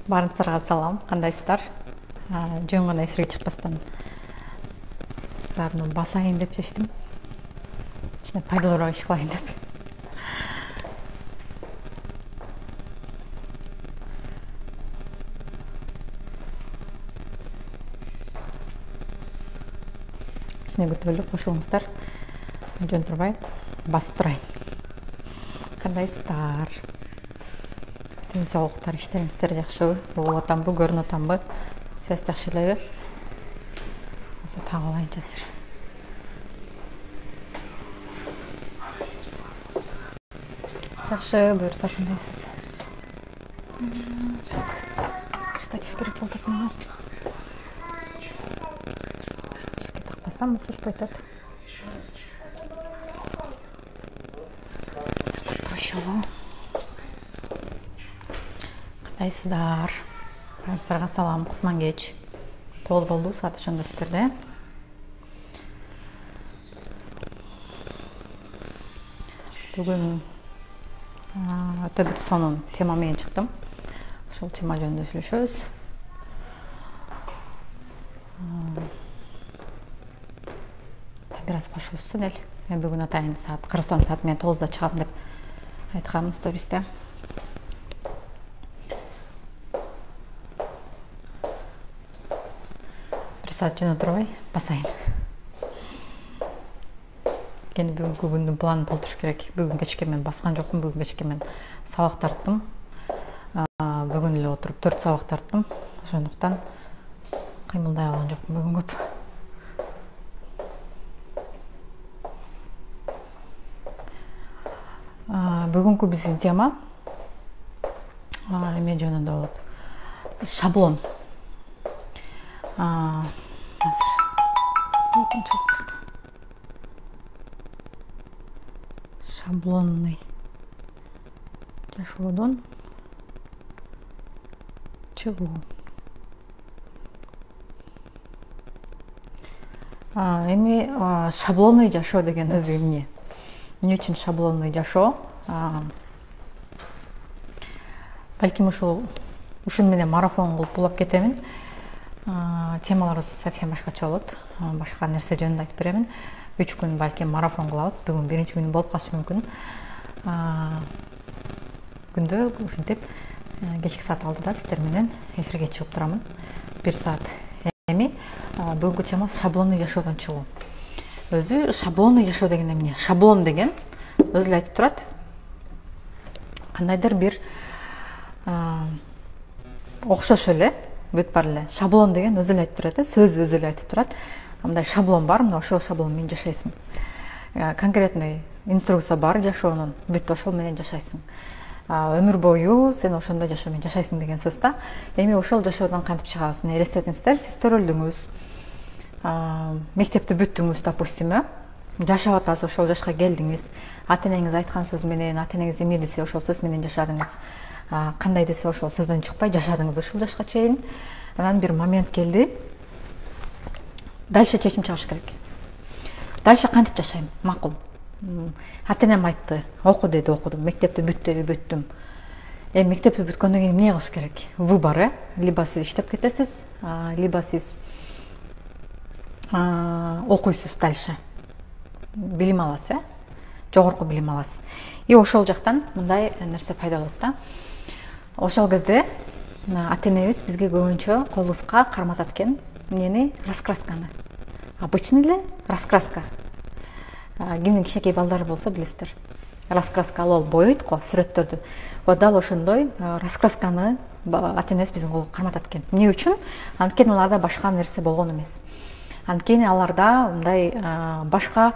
Барыңыздарга салам, кандайсыздар? Жөн гана эфирге чыкпастан заодно басайын деп чечтим. Кичине пайдалуураак иш кылайын деп. Кичине күтүп эле кошулуңуздар. Жөн турбай басып турайын. Кандайсыздар? Денсаулыктар, иштериңиздер жакшыбы? Угуп атамбы, көрүнүп атамбы? Связь жакшы элеби? Азыр тагып алайынчы азыр. Жакшы, буюрса кандайсыз? Штатив керек болуп атат мага. Штативге такпасам окшошпой атат. Ошоло. Кандайсыздар? Барыңыздарга салам, кутман кеч. 9 болду, саат ошондо сиздерде. Бүгүн өтө бир сонун тема менен чыктым. Ошол тема жөнүндө сүйлөшөбүз. Бир аз кошулушту дел. Мен бүгүн атайын саат Кыргызстан сааты менен 9-да чыгам деп айтканмын стористе. Бир саат жөн отурбай басайын. Кени бүгүнкү күндүн планын толтуруш керек. Бүгүн кечке мен баскан жокмун. Бүгүн кечке мен сабак тарттым. Бүгүн эле отуруп 4 сабак тарттым. Ошондуктан кыймылдай алган жокмун бүгүн көп. Бүгүнкү биздин тема эме жөнүндө болот. Шаблон. Шаблонный жашоодон чыгуу. Эми шаблонный жашоо деген өзү эмне? Эмне үчүн шаблонный жашоо? Балким ушун менен марафон кылып булап кетемин. Темаларыбыз совсем башкача болот. Башка нерсе жөнүндө айтып беремин. 3 күн балким марафон кылабыз. Бүгүн биринчи күнү болуп калышы мүмкүн. Күндө ушинтип кечки саат 6-да сиздер менен эфирге чыгып турамын. 1 саат. Эми бүгүнкү тема шаблонный жашоодон чыгуу. Өзү шаблонный жашоо деген эмне? Шаблон деген өзү эле айтып турат. Кандайдыр бир окшош эле, бүт бар эле. Шаблон деген өзү эле айтып турат, сөз өзү эле айтып турат. Мындай шаблон бар, мына ошол шаблон менен жашайсың. Конкретный инструкция бар жашоонун, бүт ошол менен жашайсың. Өмүр бою сен ошондой жашоо менен жашайсың деген сөз да. Эми ошол жашоодон кантип чыгабыз? Мына элестетиңиздер, сиз төрөлдүңүз. Мектепти бүттүңүз, допустим, жашап атасыз, ошол жашка келдиңиз. Ата-энеңиз айткан сөз менен, ата-энеңиз эмне десе ошол сөз менен жашадыңыз. Кандай десе ошол сөздөн чыкпай жашадыңыз ушул жашка чейин. Анан бир момент келди. Дальше чечим чыгыш керек. Дальше кантип жашайм? Макул. Ата-энем айтты, оку деди, окудум. Мектепти бүт деди, бүттүм. Мектепти бүткөндөн кийин эмне кылыш керек? Выбор, либо сиз иштеп кетесиз, либо сиз окуйсуз дальше. Билим аласыз, жогорку билим аласыз. И ошол жактан мындай нерсе пайда болот да. Ошол кезде ата-энебиз бизге көбүнчө колубузга карматат экен. Эмнени? Раскрасканы. Обычный эле раскраска. Кимдин кичинекей балдары болсо билесиздер. Раскраска алып боёйт го сүрөттөрдү. Вот дал ошондой раскрасканы ата-энебиз биздин колго карматат экен. Эмне үчүн? Анткени аларда башка нерсе болгон эмес. Анткени аларда мындай башка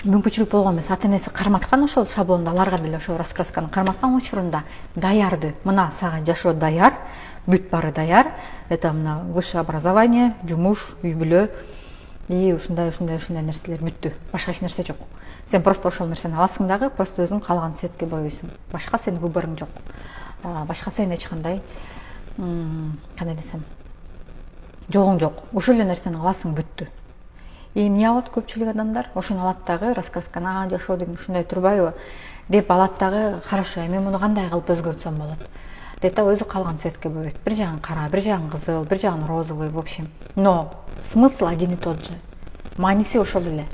мүмкүнчүлүк болгон эмес. Ата-энеси карматкан ошол шаблонду, аларга деле ошол раскрасканы карматкан учурунда даярды. Мына сага жашоо даяр, бүт баары даяр. Это мына высшее образование, жумуш, үй бүлө и ушундай нерселер бүттү. Башка эч нерсе жок. Сен просто ошол нерсени аласың дагы, просто өзүң каалаган цветке боёйсуң. Башка сенин выборуң жок. Башка сенин эч кандай кандай десем, жолуң жок. Ушул эле нерсени аласың, бүттү. Эмне алат көпчүлүк адамдар? Ошону алат дагы раскраскана жашоо деген ушундай турбайбы деп алат дагы. Хорошо, эми муну кандай кылып өзгөртсөм болот? дейт да, өзү калган цветке боейт. Бир жагын кара, бир жагын кызыл, бир жагын розовый, в общем. Но смысл один и тот же. Мааниси ошол эле.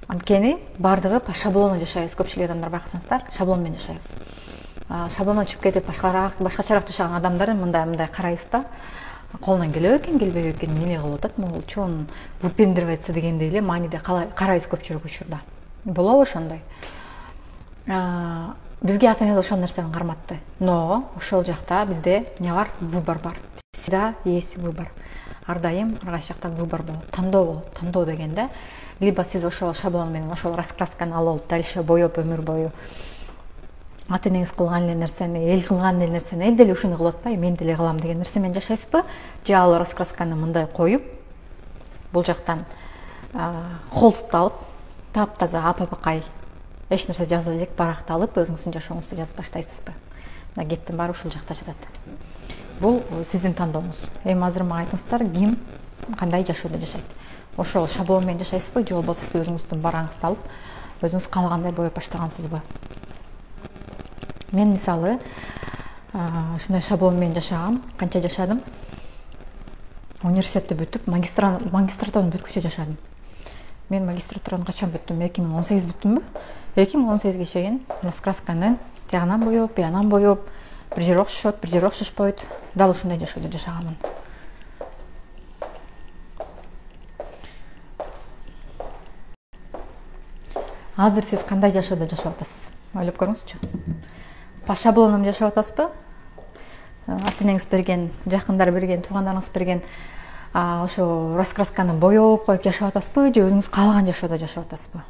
Анткени бардыгы по шаблону жашайбыз. Көпчүлүк адамдар байкасаңыздар, шаблон менен жашайбыз. Шаблондон чыгып кетип башкачараак жашаган адамдар мындай карайбыз да, колунан келеби экен, келбейби экен, эмне кылып атат, могул че он выпендривается дегендей эле мааниде карайбыз көпчүлүк учурда. Болобу ошондой? Бизге ата-энебиз ошол нерсени карматты. Но ошол жакта бизде эмне бар? Выбор бар. Всегда есть выбор. Ар дайым ар кайсы жакта выбор болот, тандоо болот. Тандоо дегенде либо сиз ошол шаблон менен ошол раскрасканы алып дальше боеп өмүр бою ата-энеңиз кылган эле нерсени, эл кылган эле нерсени, эл деле ушуну кылып атпайбы, мен деле кылам деген нерсе менен жашайсызбы? Же ал раскрасканы мындай коюп, бул жактан холст алып, таптаза апапакай эч нерсе жаза элек баракты алып, өзүңүздүн жашооңузду жазып баштайсызбы? Мына кептин баары ушул жакта жатат. Бул сиздин тандооңуз. Эми азыр мага айтыңыздар, ким кандай жашоодо жашайт? Ошол шаблон менен жашайсызбы, же болбосо сиз өзүңүздүн бараңызды алып, өзүңүз каалагандай боеп баштагансызбы? Мен мисалы ушундай шаблон менен жашагам. Канча жашадым? Университетти бүтүп, магистратураны бүткүчө жашадым. Мен магистратураны качан бүттүм? 2018 бүттүмбү? 2018ге чейин раскрасканы тиягынан боеп, биянан боеп, бир жери окшошот, бир жери окшошпойт. Дал ушундай жашоодо жашаганмын. Азыр сиз кандай жашоодо жашап атасыз? Ойлоп көрүңүзчү. По шаблонум жашап атасызбы? Ата-энеңиз берген, жакындар берген, туугандарыңыз берген ошо раскрасканы боеп коюп жашап атасызбы, же өзүңүз каалаган жашоодо жашап атасызбы?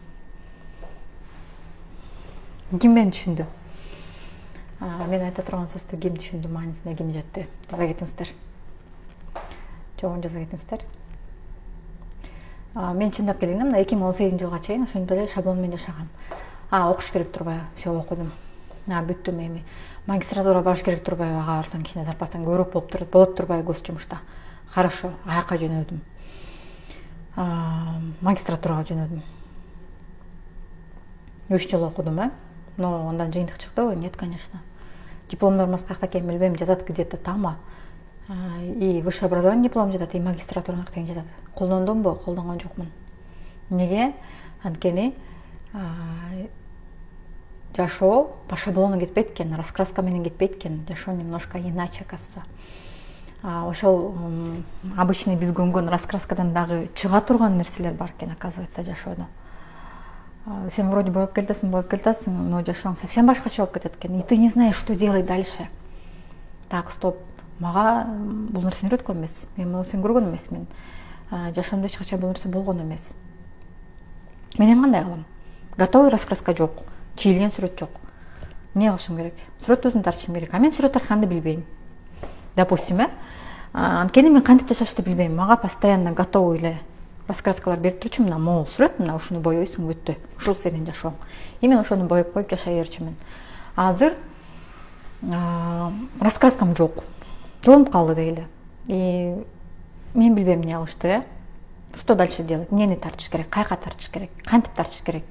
Ким мени түшүндү? Мен айта турган сөздү ким түшүндү, маанисине ким жетти? Жаза кетиңиздер. Чогуу жаза кетиңиздер. Мен чындап келгенде мына 2018-жылга чейин ошентип эле шаблон менен жашагам. Окуш керек турбайбы? Все окудум. Бүттүм эми. Магистратура барыш керек турбайбы? Ага барсаң кичине зарплатаң көбүрөөк болуп турат. Болот турбайбы гос жумушта? Хорошо, аяка жөнөдүм. Магистратурага жөнөдүм. 3 жыл окудум, но андан жыйынтык чыкты? Нет, конечно. Дипломдорумуз какта экенин билбейм, жатат где-то там. И высшее образование диплом жатат, и магистратура тең жатат. Колдондумбу? Колдонгон жокмун. Неге? Анткени жашоо по шаблону кетпейт экен, раскраска менен кетпейт экен. Жашоо немножко иначе, кажется. Ошол обычный биз көнгөн раскраскадан дагы чыга турган нерселер бар экен, оказывается, жашоодо. Сен вроде боеп келатасың, но жашооң совсем башкача болуп кетет экен. И ты не знаешь, что делать дальше. Так, стоп. Мага бул нерсени үйрөткөн эмес. Мен муну сен көргөн эмесмин. Жашоомдо эч качан бул нерсе болгон эмес. Мен эми кандай кылам? Готовый раскраска жок, чийилген сүрөт жок. Эмне кылышым керек? Сүрөт өзүм тартышым керек. Мен сүрөт тартканды билбейм. Допустим, анткени мен кантип жашашты билбейм. Мага постоянно готовый эле раскраскалар берип турчу, мына могул сүрөт, мына ушуну боёйсуң, бүттү. Ушул сенин жашооң. И мен ошону боеп коюп жашай берчүмүн. Азыр раскраскам жок. Жолуп калды дейли. И мен билбейм эмне кылышты, Что дальше делать? Эмнени тартыш керек? Кайга тартыш керек? Кантип тартыш керек?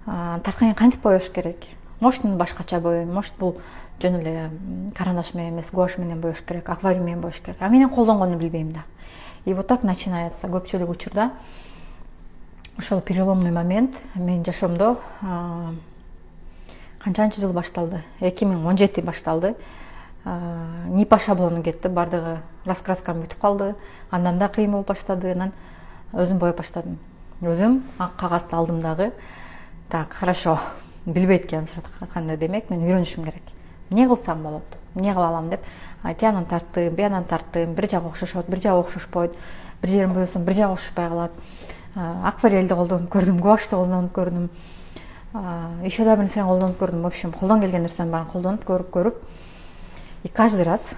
Тарткан кантип боёш керек? Может, башкача боёйм, может, бул жөн эле карандаш менен эмес, гуашь менен боёш керек, акварель менен боёш керек. Менин колдонгонду билбейм да. И вот так начинается. Көпчүлүк учурда ошол переломный момент менин жашоомдо канчанчы жыл башталды? 2017 башталды. Не по шаблону кетти, бардыгы раскраскам бүтүп калды. Андан да кыйын болуп баштады. Анан өзүм боеп баштадым. Өзүм ак кагазды алдым дагы. Так, хорошо. Билбейт экенмин сүрөт кандай, демек мен үйрөнүшүм керек. Эмне кылсам болот? Эмне кыла алам деп, тиянан тарттым, биянан тарттым. Бир жагы окшошот, бир жагы окшошпойт. Бир жерин боесом, бир жагы окшошпай калат. Акварельди колдонуп көрдүм, гуашты колдонуп көрдүм. Еще да бир нерсени колдонуп көрдүм. В общем, колдон келген нерсенин баарын колдонуп көрүп. И каждый раз,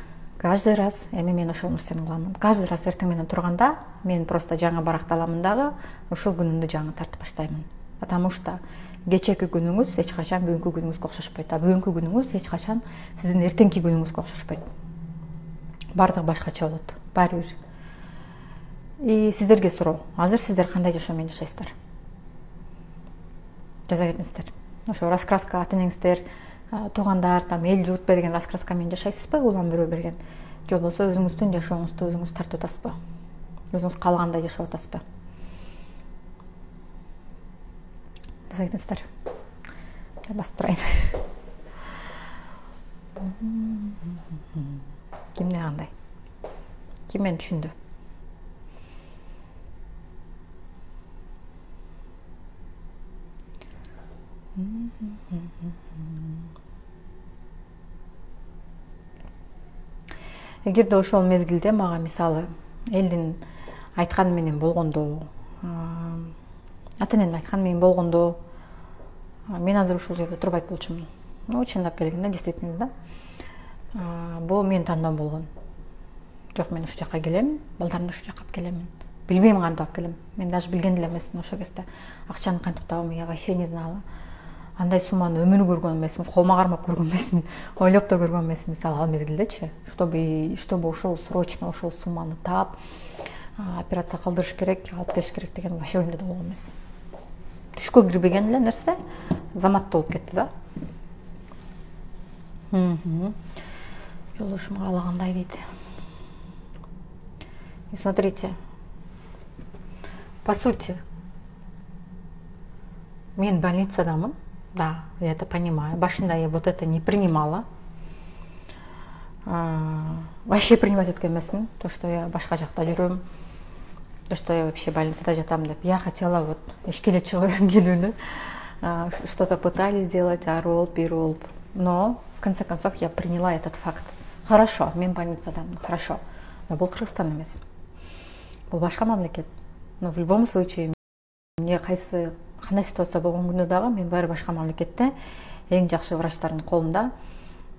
эми мен ошол нерсени кылам. Каждый раз эртең менен турганда мен просто жаңы баракты аламын дагы, ошол күнүмдү жаңы тартып баштаймын. Потому что кечээки күнүңүз эч качан бүгүнкү күнүңүзгө окшошпойт. Бүгүнкү күнүңүз эч качан сиздин эртеңки күнүңүзгө окшошпойт. Бардыгы башкача болот, баары бир. И сиздерге суроо, азыр сиздер кандай жашоо менен жашайсыздар? Жаза кетиңиздер. Ошо раскраска ата-энеңиздер туугандар там эл журт берген раскраска менен жашайсызбы, улам бирөө берген, же болбосо өзүңүздүн жашооңузду өзүңүз тартып атасызбы, өзүңүз каалагандай жашап атасызбы десеңиздер. Басып турайын. Кимде кандай? Ким мени түшүндү? Эгерде ошол мезгилде мага мисалы элдин айтканы менен болгондо, ата энемдин айтканы менен болгондо, мен азыр ушул жерде турбайт болчумун. Чындап келгенде, действительно да. Бул менин тандоом болгон. Жок, мен ушул жака келем, балдарымды ушул жака алып келемин. Билбейм кантип алып келем. Мен даже билген деле эмесмин ошол кезде. Акчаны кантип табам, я вообще не знала. Андай сумманы өмүрү көргөн эмесмин, колума кармап көргөн эмесмин, ойлоп да көргөн эмесмин. Мисалы ал мезгилдечи, чтобы ошол срочно ошол сумманы таап, операция кылдырыш керек, алып келиш керек деген вообще оюмда да болгон эмес. Түшкө кирбеген эле нерсе заматта болуп кетти да. Жолдошум каалагандай дейт. И смотрите, по сути, мен больницадамын, да, я это понимаю. Башында я вот это не принимала. Вообще принимать эткен эмесмин, то, что я башка жакта жүрөм, то, что я вообще больницада жатам деп. Я хотела вот эшкеле чыгып келүүнү, что-то пытались сделать, ары болуп, бери болуп. Но в конце концов я приняла этот факт. Хорошо, мен больницадамын, хорошо. Но бул Кыргызстан эмес. Бул башка мамлекет. Но в любом случае, мне кандай ситуация болгон күндө дагы мен баары башка мамлекетте эң жакшы врачтардын колунда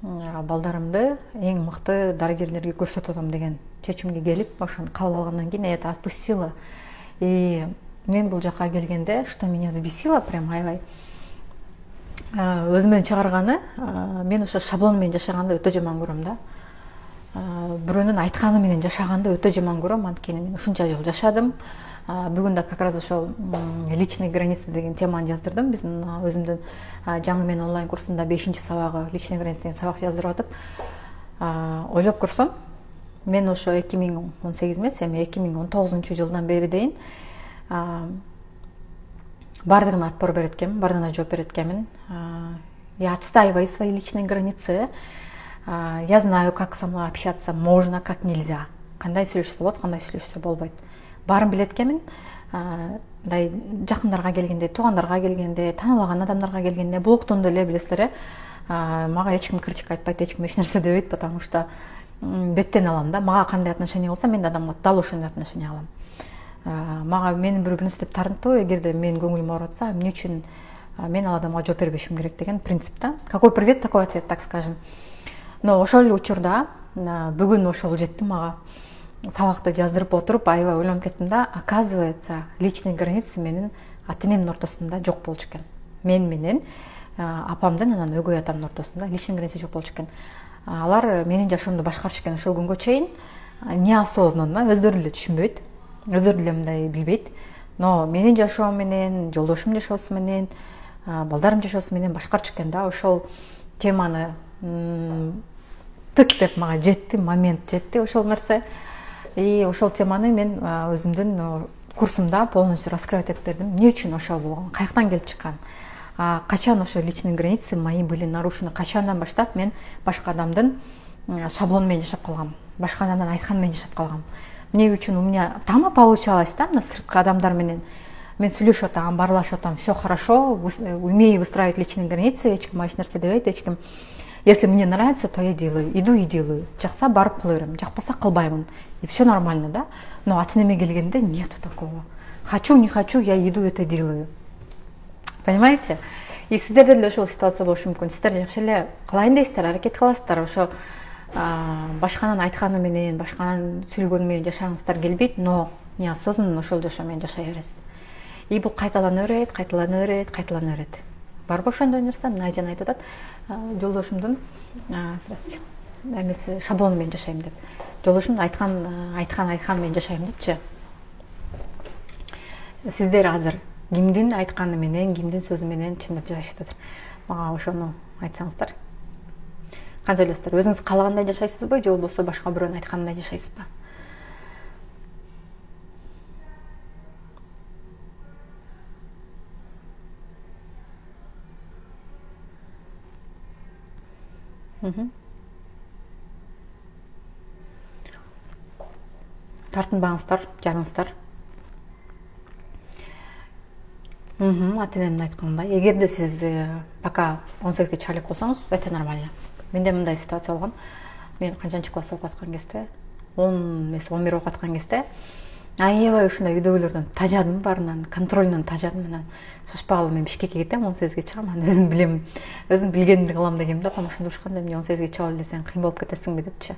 балдарымды эң мыкты дарыгерлерге көрсөтүп атам деген чечимге келип, ошону кабыл алгандан кийин это отпустила. И мен бул жака келгенде, что меня взбесило, прям аябай өзүмөн чыгарганы, мен ошо шаблон менен жашаганды өтө жаман көрөм да. Бирөөнүн айтканы менен жашаганды өтө жаман көрөм, анткени мен ушунча жыл жашадым. Бүгүн да как раз ошол личный границы деген теманы жаздырдым. Биздин өзүмдүн жаңы мен онлайн курсунда 5-сабагы личный границы деген сабак жаздырып атып, ойлоп көрсөм, мен ошо 2018 эмес, эми 2019-жылдан бери дейин бардыгына отпор берет экенмин, бардыгына жооп берет экенмин. Я отстаиваю свои личные границы. Я знаю, как со мной общаться можно, как нельзя. Кандай сүйлөшсө болот, кандай сүйлөшсө болбойт. Барын билет экенмин. Мындай жакындарга келгенде, туугандарга келгенде, таанылаган адамдарга келгенде, блогтон деле билесиздер, мага эч ким критика айтпайт, эч ким эч нерсе дебейт, потому что беттен алам да. Мага кандай отношение кылса, мен да адамга дал ошондой отношение алам. Мага менин бирөө нерсе деп тарынтуу, эгерде менин көңүлүм ооруп атса, эмне үчүн мен ал адамга жооп бербешим керек деген принцип да. Какой привет, такой ответ, так скажем. Но ошол эле учурда бүгүн ошол жетти мага. Сабакты жаздырып отуруп, аябай ойлонуп кеттим да, оказывается, личный границы менин ата энемдин ортосунда жок болчу экен. Мен менен апамдын, анан өгөй атамдын ортосунда личный границы жок болчу экен. Алар менин жашоомду башкарчу экен ошол күнгө чейин, неосознанно, өздөрү деле түшүнбөйт, өздөрү деле мындай билбейт. Но менин жашоом менен, жолдошумдун жашоосу менен, балдарымдын жашоосу менен башкарчу экен да. Ошол теманы тык деп мага жетти, момент жетти ошол нерсе. И ошол теманы мен өзүмдүн курсумда полностью раскрывать этип бердим. Эмне үчүн ошол болгон, каяктан келип чыккан, качан ошо личный границы мои были нарушены, качандан баштап мен башка адамдын шаблону менен жашап калгам, башка адамдын айтканы менен жашап калгам. Эмне үчүн у меня там получалось, да, мына сырткы адамдар менен мен сүйлөшүп атам, баарлашып атам, все хорошо, умею выстраивать личные границы, эч ким эч нерсе дебейт, эч ким. Если мне нравится, то я делаю, иду и делаю. Жакса барып кыла берем, жакпаса кылбаймын. И все нормально, да? Но ата энеме келгенде нету такого. Хочу, не хочу, я иду это делаю. Понимаете? И сиздерде деле ошол ситуация болушу мүмкүн. Сиздер жакшы эле кылайын дейсиздер, аракет кыласыздар. Ошо башканын айтканы менен, башканын сүйлөгөнү менен жашагыңыздар келбейт, но неосознанно ошол жашоо менен жашай бересиз. И бул кайталана берет, кайталана берет, кайталана берет. Барбы ошондой нерсе? Айжан айтып атат, жолдошумдун эмеси шаблону менен жашайм деп. Жолдошумдун айткан менен жашайм депчи. Сиздер азыр кимдин айтканы менен, кимдин сөзү менен чындап жашайсыздар? Мага ошону айтсаңыздар. Кантип ойлойсуздар? Өзүңүз каалагандай жашайсызбы, же болбосо башка бирөөнүн айтканындай жашайсызбы? Тартынбаңыздар, жаныңыздар. Ата энемдин айтканындай, эгерде сиз пока 18-ге чыга элек болсоңуз, өтө нормально. Менде мындай ситуация болгон. Мен канчанчы класс окуп аткан кезде, 10 эмес 11 окуп аткан кезде, аябай ушундай үйдөгүлөрдөн тажадым, баарынан контрольдон тажадым. Анан шашпагалы мен Бишкекке кетем, 18-ге чыгам, анан өзүм билем, өзүм билгенимди кылам дегем да, ошондо ушканда эмне 18-ге чыга эле сен кыйын болуп кетесиңби депчи.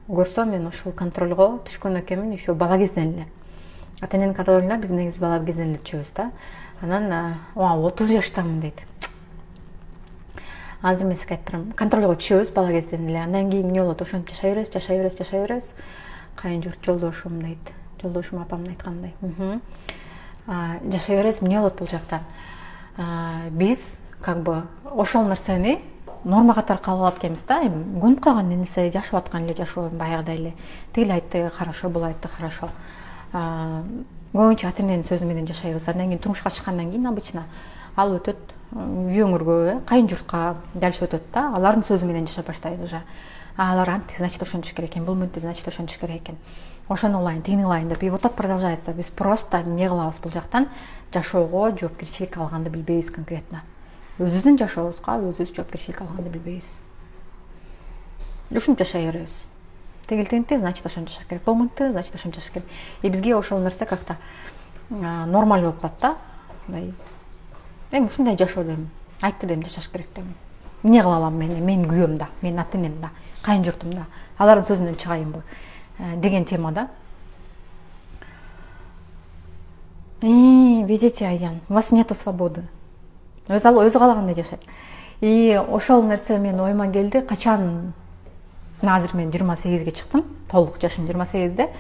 Көрсөм мен ушул контролго түшкөн экенмин еще бала кезден эле. Ата эненин контролуна биз негизи бала кезден эле түшөбүз да. Анан 30 жаштамын дейт. Азыр мен сизге айтып турам, контролго түшөбүз бала кезден эле. Андан кийин эмне болот? Ошентип жашай беребиз. Кайын журт жолдошум дейт. Жолдошум апамдын айткандай. Жашай беребиз, эмне болот бул жакта? Биз как бы ошол нерсени норма катары кабыл алып келебиз да. Эми көнүп калган нерсе, жашап аткан эле жашоо баягыдай эле. Тигил айтты хорошо, бул айтты хорошо. Көбүнчө ата эненин сөзү менен жашайбыз. Андан кийин турмушка чыккандан кийин обычно ал өтөт үй өңүргө, кайын журтка дальше өтөт да. Алардын сөзү менен жашап баштайбыз уже. Алар антип, значит ошентиш керек экен, бул мынтип, значит ошентиш керек экен. Ошону кылайын, тигини кылайын деп. И вот так продолжается. Биз просто эмне кылабыз бул жактан? Жашоого жоопкерчилик алганды билбейбиз конкретно. Өзүбүздүн жашообузга өзүбүз жоопкерчилик алганды билбейбиз. Ушинтип жашай беребиз. Тигил, значит ошентип жашаш керек. Бул мынтип, значит ошентип жашаш керек. И бизге ошол нерсе как-то нормаль болуп калат да. Мындай эми ушундай жашоо дейм. Айтты дейм, жашаш керек дейм. Эмне кыла алам мен? Менин күйөөм да, менин ата энем да, кайын журтум да. Алардын сөзүнөн чыгайынбы деген темада. Видите, Айжан, у вас нету свободы. Өзү каалагандай жашайт. И ошол нерсе менин оюма келди. Качан? Азыр мен 28-ге чыктым. Толук жашым 28-де.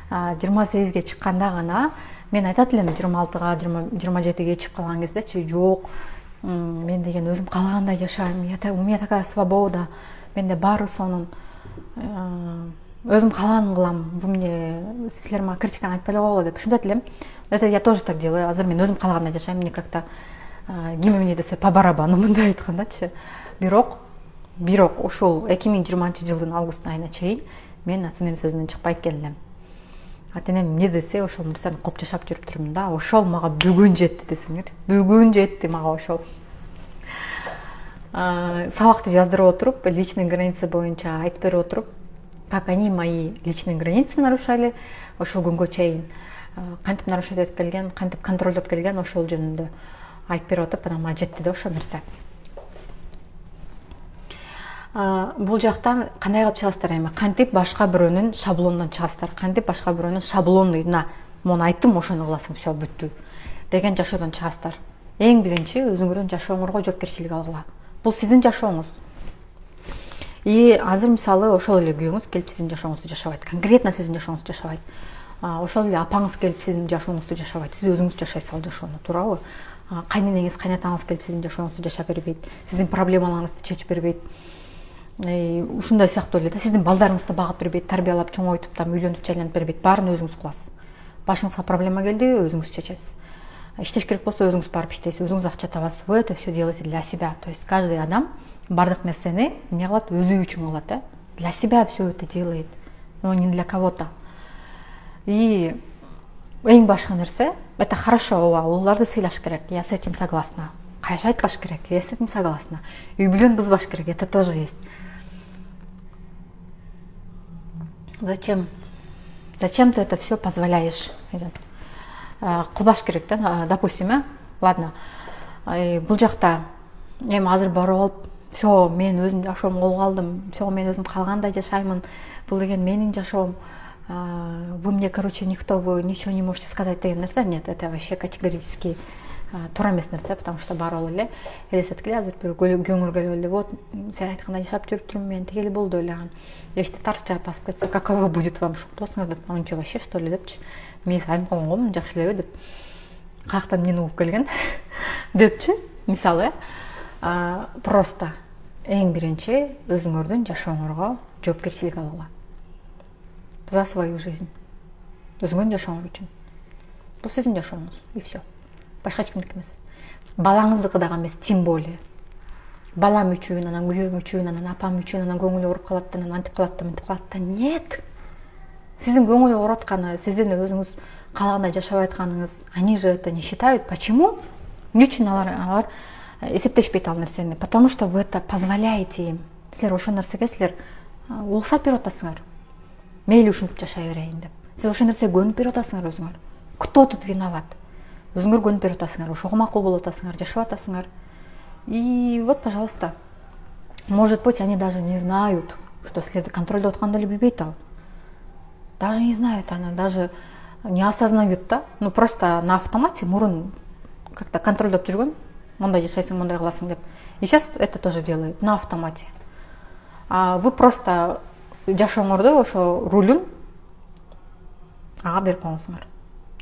28-ге чыкканда гана мен айтат элем 26-га, 27-ге чыгып калган кездечи, жок. Мен деген өзүм каалагандай жашайм. У меня такая свобода. Менде баары сонун. Өзүм каалаганын кылам. Вы мне силер мага критиканы айтпай эле койгула деп ушундай элем. Это я тоже так делаю. Азыр мен өзүм каалагандай жашайм. Мне как-то ким эмне десе по барабану, мындай айткандачы. Бирок ошол 2020-жылдын август айына чейин мен ата энем сөзүнөн чыкпай келдим. Ата энем эмне десе ошол нерсени кылып жашап жүрүп турмун да. Ошол мага бүгүн жетти десеңер. Бүгүн жетти мага ошол. Сабакты жаздырып отуруп, личный граница боюнча айтып берип отуруп, как они мои личные границы нарушали ошол күнгө чейин. Кантип нарушать этип келген, кантип контролдоп келген, ошол жөнүндө айтып берип отуруп, анан мага жетти да ошол нерсе. Бул жактан кандай кылып чыгасыздар эми? Кантип башка бирөөнүн шаблонунан чыгасыздар? Кантип башка бирөөнүн шаблонуна, мону айттым, ошону кыласың, все, бүттү деген жашоодон чыгасыздар. Эң биринчи өзүңөрдүн жашооңорго жоопкерчилик алгыла. Бул сиздин жашооңуз. И азыр мисалы ошол эле күйөөңүз келип сиздин жашооңузду жашабайт. Конкретно сиздин жашооңузду жашабайт. Ошол эле апаңыз келип сиздин жашооңузду жашабайт. Сиз өзүңүз жашайсыз ал жашоону, туурабы? Кайненеңиз, кайнатаңыз келип сиздин жашооңузду жашап бербейт. Сиздин проблемаларыңызды чечип бербейт. Ушундай сыяктуу эле да, сиздин балдарыңызды багып бербейт, тарбиялап, чоңойтуп, там үйлөнүп, жайланып бербейт. Баарын өзүңүз кыласыз. Башыңызга проблема келди, өзүңүз чечесиз. Иштеш керек болсо өзүңүз барып иштейсиз, өзүңүз акча табасыз. Вы это все делаете для себя. То есть каждый адам бардык нерсени эмне кылат? Өзү үчүн кылат, да? Для себя все это делает, но не для кого-то. И эң башкы нерсе, это хорошо, уларды сыйлаш керек. Я с этим согласна. Кайшы айтпаш керек. Я с этим согласна. Үй бүлөнү бузбаш керек. Это тоже есть. Зачем ты это все позволяешь? Кылбаш керек да, допустим, ладно. Бул жакта эми азыр барып алып, все, мен өзүм жашоомду колго алдым, все, мен өзүм калгандай жашаймын. Бул деген менин жашоом. Вы мне, короче, никто, вы ничего не можете сказать деген нерсе. Нет, это вообще категорически туура эмес нерсе, потому что барып эле элестетип эле азыр бир көңүлгө эле, вот сен айткандай жашап жүрүп турмун, мен тигели болду эле. Эште тарс жаап басып кетсе, каково будет вам? Шок болосуңар деп, анча вообще что ли депчи. Мен айтып калган жакшы элеби деп. Каяктан мени угуп келген депчи, мисалы. просто эң биринчи өзүңөрдүн жашооңорго жоопкерчилик алгыла. За свою жизнь. Өзүңөрдүн жашооңор үчүн. Бул сиздин жашооңуз, и все. Башка эч кимдики эмес. Балаңыздыкы дагы эмес, тем более. Балам үчүн, анан күйөөм үчүн, анан апам үчүн, анан көңүлү ооруп калат, анан антип калат да, мынтип калат да. Нет. Сиздин көңүлү оорутканы, сиздин өзүңүз каалагандай жашап атканыңыз, они же это не считают. Почему? Эмне үчүн алар эсептешпейт ал нерсени? Потому что вы это позволяете им. Силер ошол нерсеге силер уруксат берип атасыңар. Мейли ушинтип жашай берейин деп. Сиз ошол нерсеге көнүп берип атасыңар өзүңөр. Кто тут виноват? Өзүңөр көнүп берип атасыңар, ошого макул болуп атасыңар, жашап атасыңар. И вот, пожалуйста. Может быть, они даже не знают, что силерди контролдоп атканды эле билбейт ал. Даже не знают, она даже не осознают, да? Ну просто на автомате мурун как-то контролдоп жүргөн. Мондай жашайсың, мондай кыласың деп. И сейчас это тоже делает на автомате. А вы просто жашооңорду ошо рулун ага берип коюңуздар.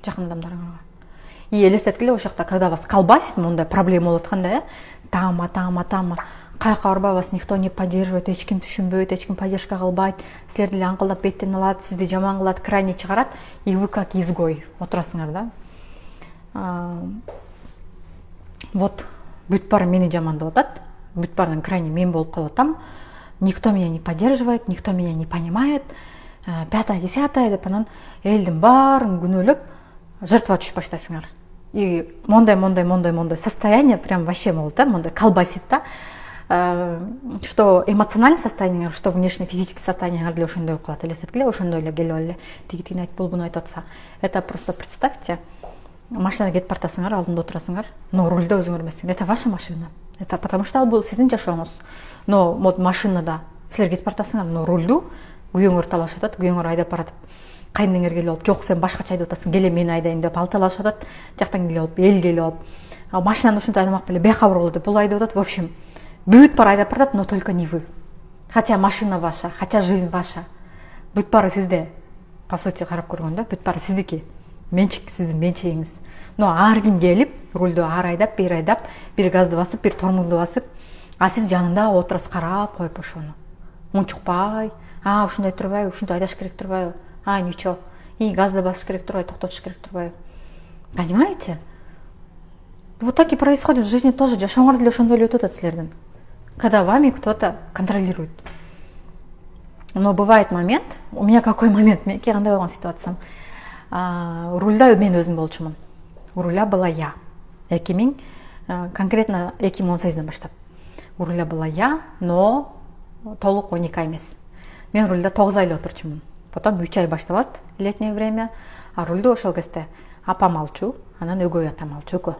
Жакын адамдарыңарга. И элестеткиле ошол жакта, когда вас колбасит, мондай проблема болуп атканда, тама, каяка барбай вас никто не поддерживает, эч ким түшүнбөйт, эч ким поддержка кылбайт, силерди эле аңкылдап беттен алат, сизди жаман кылат, крайне чыгарат, и вы как изгой отурасыңар да. Вот бүт баары мени жамандап атат, бүт баарынан крайне мен болуп калып атам, никто меня не поддерживает, никто меня не понимает, 5-10 деп анан элдин баарын күнөөлөп жертва түшүп баштайсыңар. И мондай состояние прям вообще болот да, мондай колбасит да. Что эмоциональное состояние, что внешне физическое состояние деле ошондой болуп калат. Элестеткиле, ошондой эле келип эле тигитин айтып, бул буну айтып атса. Это просто представьте, машинада кетип бартасыңар, алдында отурасыңар, но рульда өзүңөр эмессиңер. Это ваша машина. Это потому что бул сиздин жашооңуз. Но вот машинада силер кетип бартасыңар, но рульду күйөөңөр талашып атат, күйөөңөр айдап баратып, кайныңер келип алып, жок сен башкача айдап атасың, келе мен айдайын деп ал талашып атат, жактан келип алып, эл келип алып, машинаны ушинтип айдамак беле бейхабар болду деп бул айдап атат. В общем, бүт баары айдап баратат, но только не вы. Хотя машина ваша, хотя жизнь ваша. Бүт баары сизде. По сути, карап көргөндө, бүт баары сиздики. Менчик сиздин менчигиңиз. Но ар ким келип, рульду ар айдап, бир газды басып, бир тормозду басып, а сиз жанында отурасыз карап коюп ошону. Унчукпай, ушундай турбайбы, ушинтип айдаш керек турбайбы? Ничего. И газды басыш керек турбайбы, токтотуш керек турбайбы? Понимаете? Вот так и происходит в жизни тоже. Жашооңор деле ошондой эле өтүп атат силердин. Когда вами кто-то контролирует. Но бывает момент, у меня какой момент, меники кандай болгон ситуациям. Рульда мен өзүм болчумун. Руля была я. Конкретно 2018 баштап. Руля была я, но толук 12 ай эмес. Мен рульда 9 ай эле отурчумун. Потом 3 ай башталат, летнее время, а рульду ошол кезде апам алчу, анан өгөй атам алчу экөө.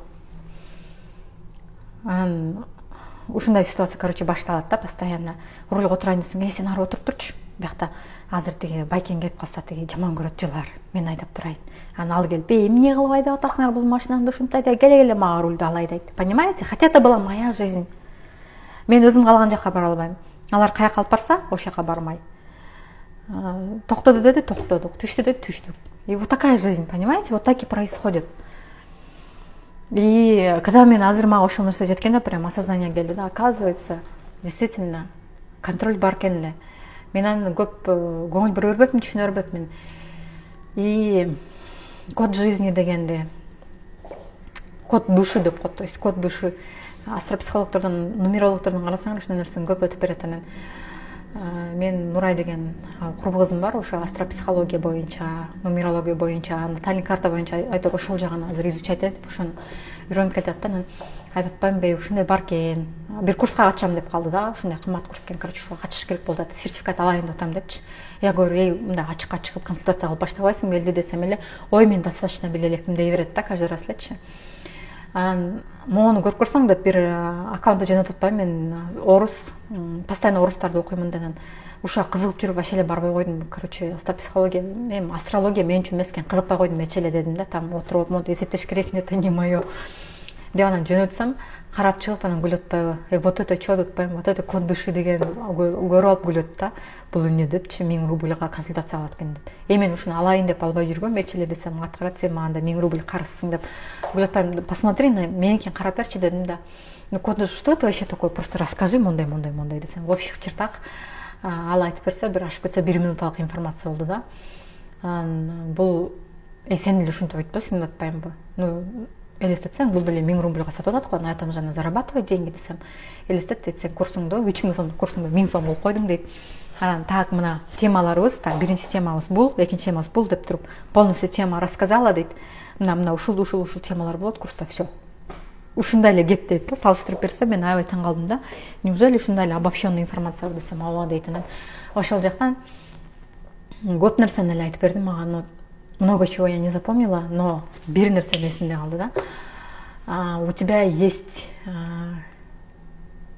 Анан ушундай ситуация, короче, башталат да, постоянно. Рульга отурайын десең, сен ары отуруп турчу. Биякта азыр тиги байкең келип калса, тиги жаман көрөт жылар. Мен айдап турайын. Анан ал келип, эмне кылып айдап атасыңар бул машинаңды, ушинтип айдай, келе мага рульду ал айдайт. Понимаете? Хотя это была моя жизнь. Мен өзүм калган жакка бара албайм. Алар каяка алып барса, ошол жака бармай. Токтоду деди, токтодук. Түштү деди, түштүк. И вот такая жизнь, понимаете? Вот так и происходит. И когда мен азыр мага ошол нерсе жеткенде, прям осознание келди да, оказывается, действительно контроль бар экен эле. Мен аны көп көңүл бура бербепмин, түшүнө бербепмин. И код жизни дегенди, код души деп коет, то есть код души. Астропсихологтордон, нумерологтордон карасаңар, ушундай нерсени көп өтүп берет. Анан мен Нурай деген курбу кызым бар, ошо астропсихология боюнча, нумерология боюнча, натальный карта боюнча айтып ошол жагын азыр изучать этип, ошону үйрөнүп келатат да. Анан айтып атпаймынбы, ушундай бар экен. Бир курска катышам деп калды да, ушундай кымбат курс экен, короче, ошого катышыш керек болду, сертификат алайын деп атам депчи. Я говорю, мындай ачыкка чыгып консультация кылып баштабайсыңбы элди десем эле, ой, мен достаточно биле элекмин дей берет да, каждый раз элечи. Анан могуну көрүп көрсөң деп бир аккаунтты жөнөтүп атпайм, мен орус, постоянно орустарды окуймун да, анан ушуга кызыгып жүрүп вообще эле барбай койдум. Короче, астропсихология, астрология мен үчүн эмес экен, кызыкпай койдум эче эле дедим да, там отуруп монтип эсептеш керек, это не моё деп анан жөнөтсөм, карап чыгып анан күлүп атпайбы, вот это чё деп атпайм, вот это код души деген көрүп алып күлөт да, бул эмне депчи, 1000 рубльга консультация алат экен деп. Мен ушуну алайын деп албай жүргөм, эче эле десем аткарат, сен мага 1000 рубль карызсың деп күлүп атпайм, посмотри на меникин карап берчи дедим да. Ну, код, что это вообще такое? Просто расскажи, мондай десем. В общих чертах ал айтып берсе, бир ашып кетсе 1 минуталык информация болду да. Бул сен деле ушинтип айтпайсың деп атпаймынбы? Ну, элестетсең, бул деле 1000 рубльга сатып атат го, на этом же она зарабатывает деньги десем. Элестет дейт, сен курсуңду 3000 сомдук курсуңду 1000 сом кылып койдуң дейт. Анан так мына темаларыбыз, так биринчи темабыз бул, экинчи темабыз бул деп туруп, полностью тема рассказала дейт. Мына ушул темалар болот курста, все. Ушундай эле кеп дейт да, салыштырып берсе, мен аябай таң калдым да. Неужели ушундай эле обобщенный информация десем, ооба дейт. Анан ошол жактан көп нерсени эле айтып берди мага, но много чего я не запомнила, но бир нерсе эсимде калды да. У тебя есть,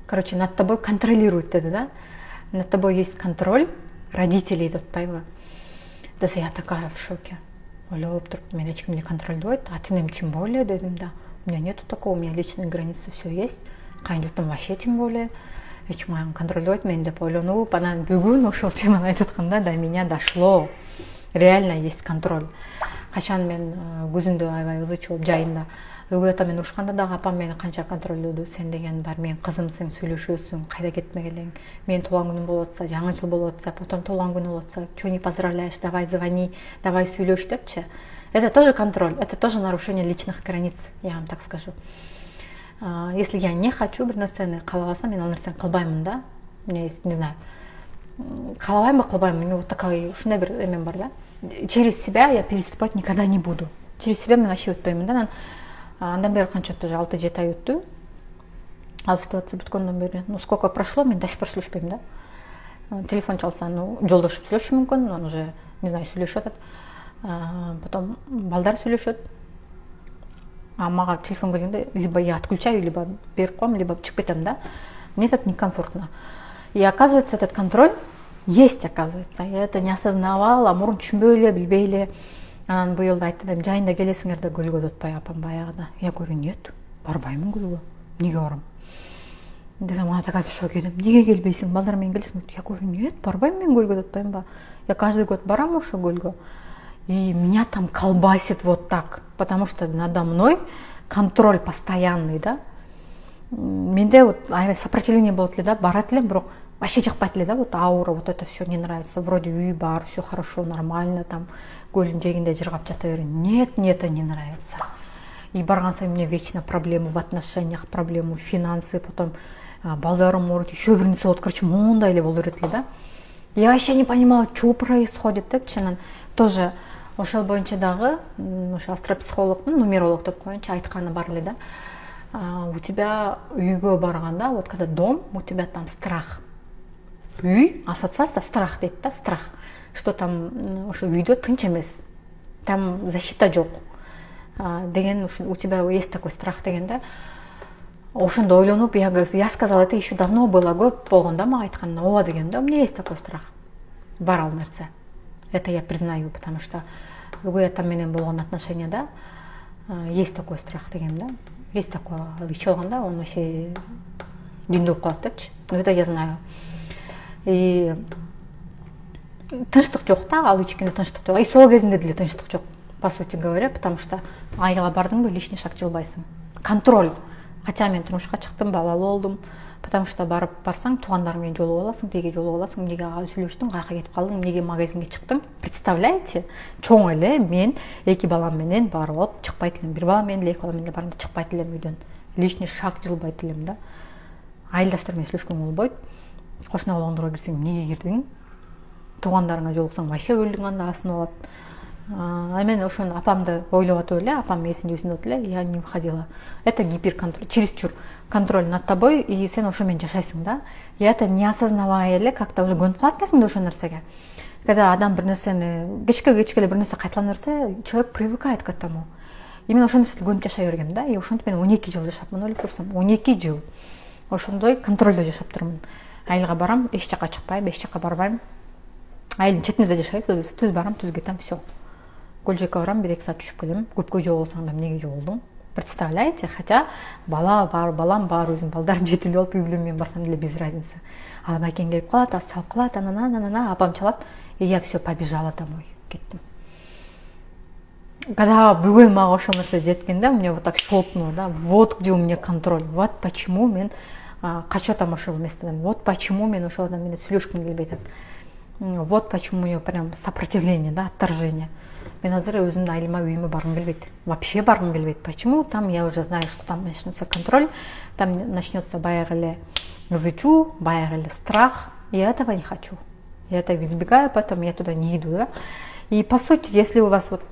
короче, над тобой контролируют деди да. Над тобой есть контроль родителей деп атпайбы. Десе я такая в шоке. Ойлоп туруп, мен эч ким эле контролдобойт, ата-энем тем более дедим да. У меня нету такого, у меня личные границы, все есть. Кайнжуртум вообще тем более. Эч ким аны контролдобойт мен деп ойлонуп, анан бүгүн ошол теманы айтып атканда до меня дошло. Реально есть контроль. Качан мен күзүндө аябай ызы чыгып жайында өгөй ата менен урушканда дагы апам мени канча контролдоду. Сен деген бар, мен кызымсың, сүйлөшөсүң, кайда кетмегилең. Мен туулган күнүм болуп атса, жаңы жыл болуп атса, потом туулган күнү болуп атса, чё не поздравляешь, давай звони, давай сүйлөш депчи. Это тоже контроль, это тоже нарушение личных границ, я вам так скажу. Если я не хочу бир нерсени каалабасам, мен ал нерсени кылбаймын да. У меня есть, не знаю, каалабаймбы, кылбаймбы, мен вот такой ушундай бир эмем бар да. Через себя я переступать никогда не буду. Через себя мен вообще өтпөймүн да. Андан бери канча өттү, 6-7 ай өттү. Ал ситуация бүткөндөн бери, ну сколько прошло, мен до сих пор сүйлөшпөйм да. Телефон чалса, ну жолдошуп сүйлөшүшү мүмкүн, он уже, не знаю, сүйлөшүп атат. Потом балдар сүйлөшөт. Мага телефон келгенде либо я отключаю, либо берип коем, либо чыгып кетем да. Мне это некомфортно. И оказывается, этот контроль есть, оказывается. Я это не осознавала, мурун түшүнбөй эле, билбей эле. Анан быйыл да айттым, жайында келесиңер да көлгө деп атпай апам баягыда. Я говорю, нет, барбаймын көлгө. Неге барам? Десем, ана такая в шоке едим. Неге келбейсиң, балдар менен келесиң? Я говорю, нет, барбаймын мен көлгө деп атпаймынбы? Я каждый год барам ошо көлгө. И меня там колбасит вот так, потому что надо мной контроль постоянный, да. Менде вот сопротивление болот эле да, барат элем, бирок вообще жакпайт эле да, вот аура, вот это все не нравится. Вроде үй бар, все хорошо, нормально, там көлдүн жээгинде жыргап жата берем. Нет, мне это не нравится. И барган сайын мне вечно проблемы в отношениях, проблемы в финансы, потом балдарым ооруйт, еще бир нерсе болот, короче, мондай эле боло берет эле да. Я вообще не понимала, что происходит депчи. Анан тоже ошол боюнча дагы ошо астропсихологдун, нумеролог деп коеюнчу, айтканы бар эле да. У тебя үйгө барганда, вот когда дом, у тебя там страх. Үй, ассоциация страх дейт да, страх. Что там ошо үйдө тынч эмес. Там защита жок. Деген у тебя есть такой страх деген да. Ошондо ойлонуп, я сказала, это еще давно было, көп болгон да мага айтканда, ооба деген да, у меня есть такой страх. Бар ал нерсе. Это я признаю, потому что өгөй атам менен болгон отношенияда есть такой страх деген да. Есть такое, ичи алганда, он вообще дүндө болуп калат депчи. Но это я знаю. И тынчтык жок да, ал ичкенде тынчтык жок. И сол кезинде деле тынчтык жок, по сути говоря, потому что айылга бардыңбы, лишний шаг жылбайсың. Контроль. Хотя мен турмушка чыктым, балалуу болдум. Потому что барсаң, туугандарың менен жолугуп аласың, тиги жолугуп аласың, эмнеге сүйлөштүң, каяка кетип калдың, эмнеге магазинге чыктың. Представляете? Чоң эле мен 2 балам менен барып алып чыкпайт элем. 1 балам менен эле 2 балам менен барганда чыкпайт элем үйдөн. Лишний шаг жылбайт элем да. Айылдаштар менен сүйлөшкөнгө болбойт. Кошуна болгондорго кирсең, эмнеге кирдиң? Туугандарыңа жолуксаң, вообще өлдүң анда асынып алат. Мен ошону апамды ойлоп атып эле, апам эсинде өзүндө эле, я не выходила. Это гиперконтроль, чересчур контроль над тобой, и сен ошо менен жашайсың да. И это не осознавая эле, как-то уже көнүп калат экенсиң да ошол нерсеге. Когда адам бир нерсени кечке эле бир нерсе кайталана берсе, человек привыкает к этому. И мен ошол нерсени көнүп жашай бергем да. И ошентип мен 12 жыл жашапмын, ойлоп көрсөм, 12 жыл. Ошондой контролдо жашап турмун. Айылга барам, эч жака чыкпайм, эч жака барбайм. Айылдын четинде да жашайт, түз барам, түз кетем, все. Көлжекке барам, 1-2 саат түшүп келем. Көпкө жоголсаң да эмнеге жоголдуң? Представляете? Хотя бала бар, балам бар, өзүм балдарым жетилүү болуп, үй бүлөм менен барсам деле без разницы. Ал байкең келип калат, ас чалып калат, анана, апам чалат, и я все побежала домой, кеттим. Когда бүгін мага ошол нерсе жеткенде, мне вот так щелкнуло, да, вот где у меня контроль, вот почему мен качотам ошол местеден, вот почему мен ошол адам менен сүйлөшкүм келбей атат, вот почему у него прям сопротивление, да, отторжение. Мен азыр өзүмдүн айылыма, үйүмө баргым келбейт, вообще баргым келбейт. Почему? Там я уже знаю, что там начнется контроль, там начнется баягы эле ызычуу, баягы эле страх. Я этого не хочу. Я этого избегаю, поэтому я туда не иду, да. И по сути, если у вас вот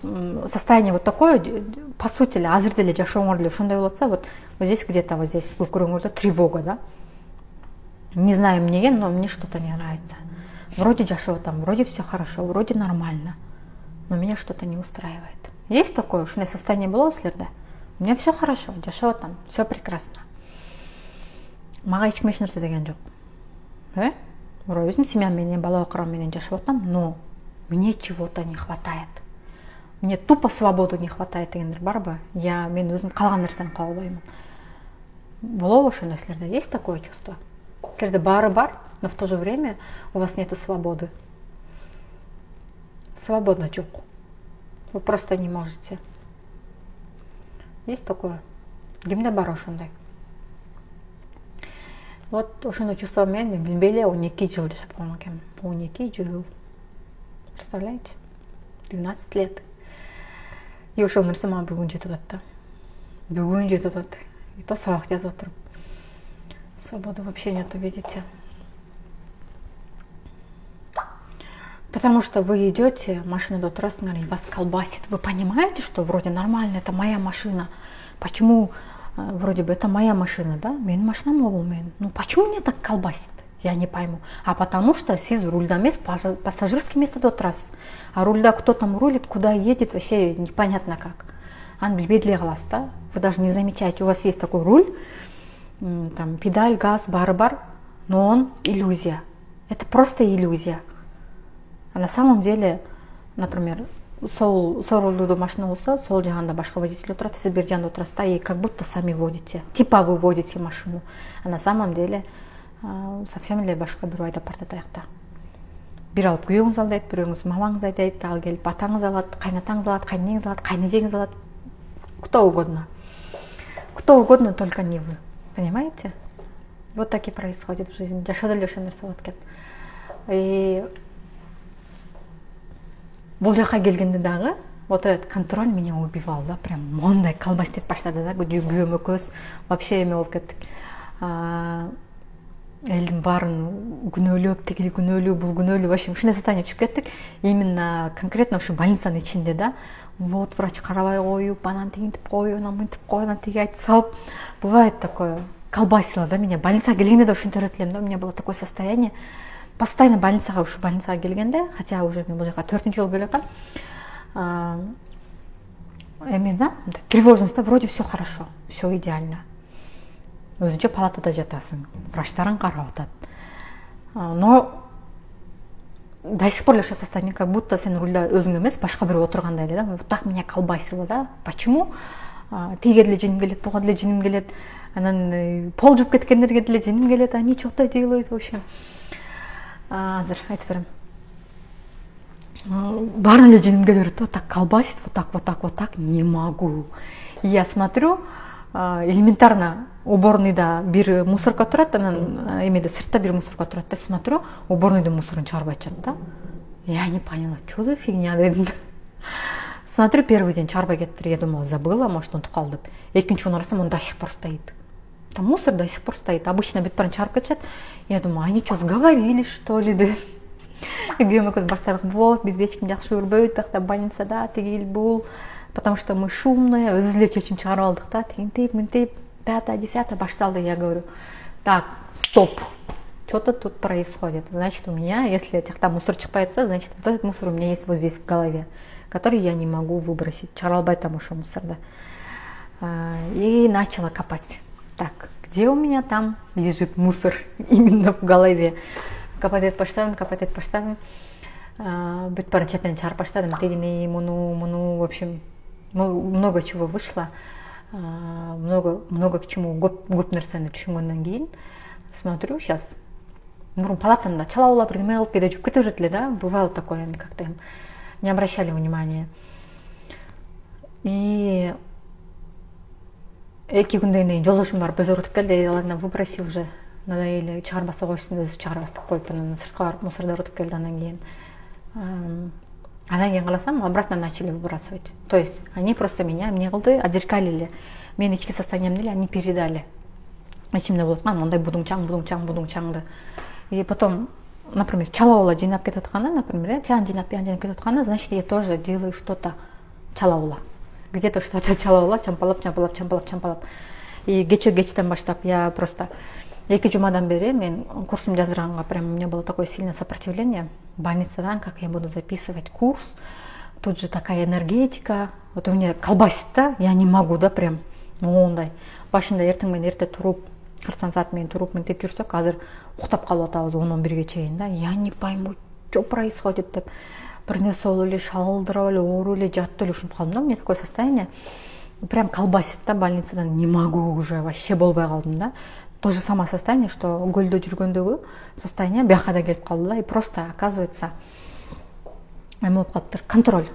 состояние вот такое, по сути, азыр деле жашооңор деле ошондой болот, вот здесь где-то, вот здесь көкүрөгүңөрдө тревога, да. Не знаю мне, но мне что-то не нравится. Вроде жашоо там, вроде все хорошо, вроде нормально, но меня что-то не устраивает. Есть такое, ушундай состояние было у силерде? У меня все хорошо, жашоо там, все прекрасно. Мага эч ким эч нерсе деген жок. Вроде өзүм семьям менен, бала окурам менен жашап атам, но мне чего-то не хватает. Мне тупо свободы не хватает дегендер барбы? Мен өзүм калган нерсени кыла албаймын. Болобу ошондой силерде? Есть такое чувство? Силерде баары бар, но в то же время у вас нету свободы. Свобода жок. Вы просто не можете. Есть такое? Кимде бар ошондой? Вот ошондой чувство мен билбей эле 12 жыл жашап койгон экенмин. 12 жыл. Представляете? 12 лет. И ошол нерсе мага бүгүн жетип атат да. Бүгүн жетип атат. И то сабак жазып отуруп. Свободы вообще нету, видите? Потому что вы идете, машина отырасыңар, и вас колбасит. Вы понимаете, что вроде нормально, это моя машина. Почему вроде бы это моя машина, да? Менин машинам болу менин. Ну почему меня так колбасит? Я не пойму. А потому что сиз рульда эмес, пассажирский местода отырасыз. А рульда кто там рулит, куда едет, вообще непонятно как. Аны билбей деле каласыз, да? Вы даже не замечаете, у вас есть такой руль, там педаль, газ, бары бар, но он иллюзия. Это просто иллюзия. А на самом деле, например, сол рулдуу машина болсо, сол жагында башка водитель отурат, сиз бери жагында отурасыз, и как будто сами водите. Типа вы водите машину. А на самом деле совсем эле башка бирөө айдап баратат аякта. Бир алып күйөөңүз алдайт, бирөөңүз мамаңыз айдайт, ал келип атаңыз алат, кайнатаңыз алат, кайненеңиз алат, кайнежеңиз алат. Кто угодно. Кто угодно, только не вы. Понимаете? Вот так и происходит в жизни. Жашоодо эле ошол нерсе болот экен. И бул жака келгенде дагы вот этот контроль меня убивал, да, прям мондай колбастет баштады да, күйөөм экөөбүз вообще эме болуп кеттик. Элдин баарын күнөөлөп, тигили күнөөлүү, бул күнөөлүү, вообще ушундай состояние түшүп кеттик. Именно конкретно ушу больницанын ичинде, да. Вот врач карабай коюп, анан тигинтип коюп, анан мынтип коюп, анан тиги айтып салып. Бывает такое. Колбасило, да, меня. Больницага келгенде да ушинтип эле элем, да. У меня было такое состояние. Постоянно ушу больницага келгенде, хотя уже мен бул жака 4-нчү жолу келип атам. Эме да, тревожность, да, вроде все хорошо, все идеально. Өзүнчө палатада жатасың, врачтарың карап атат. Но до сих пор ошо состояние, как будто сен рульда өзүң эмес, башка бирөө отургандай эле, да. Вот так меня колбасило, да. Почему? Тиге деле жиним келет, буга деле жиним келет, анан пол жууп кеткендерге деле жиним келет, они что-то делают, в общем. Азыр айтып берем. Баарына эле жиним келе берет, вот так колбасит, вот так, вот так, вот так, не могу. И я смотрю, элементарно уборныйда бир мусорка турат, анан эмеде сыртта бир мусорка турат, да, смотрю, уборныйдын мусорун чыгарбай атышат, да. Я не поняла, что за фигня дедим. Смотрю, первый день чыгарбай кетиптир, я думала, забыла, может унутуп калды деп. Экинчи күнү карасам, он до сих пор стоит. Там мусор до сих пор стоит. Обычно бүт баарын чыгарып кетишет. Я думаю, они что, сговорились, что ли, деп. Күйөөм экөөбүз баштадык, вот, бизге эч ким жакшы көрбөйт, биякта больницада тигил бул, потому что мы шумные, өзүбүз эле чечим чыгарып алдык да, тигинтип, мынтип, 5-10 башталды. Я говорю, так, стоп, что-то тут происходит. Значит, у меня, если тяхта мусор чыкпайатса, значит, вот этот мусор у меня есть вот здесь в голове, который я не могу выбросить. Чыгарып албай атам ошол мусорду. И начала копать. Так, где у меня там лежит мусор именно в голове? Копать этип баштадым. Бүт баарын четинен чыгарып баштадым. Тигини, муну, в общем, много чего вышло. Много к чему, көп нерсени түшүнгөндөн кийин смотрю, сейчас мурун палатамда чала улап бирдеме кылып кээде жууп кете берет эле, да. Бывало такое, как-то не обращали внимания. И 2 күндөн кийин жолдошум барып өзү урутуп келди. Ладно, выброси уже, надоели, чыгарбаса койсун, өзү чыгарбастык коюп, анан сыртка барып мусорду урутуп келди. Андан кийин каласам, обратно начали выбрасывать. То есть они просто меня эмне кылды, отзеркалили. Менин ички состояниемди эле они передали. Ичимде болуп аткан мындай будуңчаңды. И потом, например, чалаула жыйнап кетип атканда, например, тиян жыйнап кетип атканда, значит, я тоже делаю что-то чалаула. Где-то что-то чалаула, чампалап. И кечтен баштап я просто 2 жумадан бери мен курсум жаздырганга прям у меня было такое сильное сопротивление. Больницадан, как я буду записывать курс, тут же такая энергетика, вот у меня колбасит, да, я не могу, да, прям, ондай. Башында эртең менен эрте туруп, 40 саат менен туруп мынтип жүрсөк, азыр уктап калып атабыз 10-11ге чейин, да. Я не пойму, что происходит деп. Бир нерсе болуп эле, шалдырап эле, ооруп эле, жатып эле ушинтип калдым да, у меня такое состояние. Прям колбасит, да, больницадан, не могу уже, вообще болбой калдым, да. То же самое состояние, что көлдө жүргөндөгү состояние бияка да келип калды, да. И просто, оказывается, эме болуп калыптыр, контроль.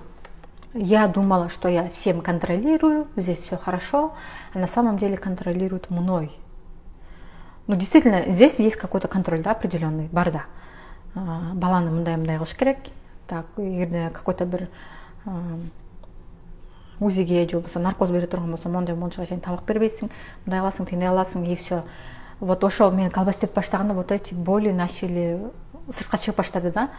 Я думала, что я всем контролирую, здесь все хорошо, а на самом деле контролируют мной. Ну, действительно, здесь есть какой-то контроль, да, определенный, барда. Баланы мындай кылыш керек. Так, эгерде какой-то бир узиге же болбосо наркоз бере турган болсо, мондай мончага чейин тамак бербейсиң, мындай кыласың, тиндей кыласың, и все. Вот ошол мен колбаситип баштаганда вот эти боли начали сыртка чыгып баштады, да,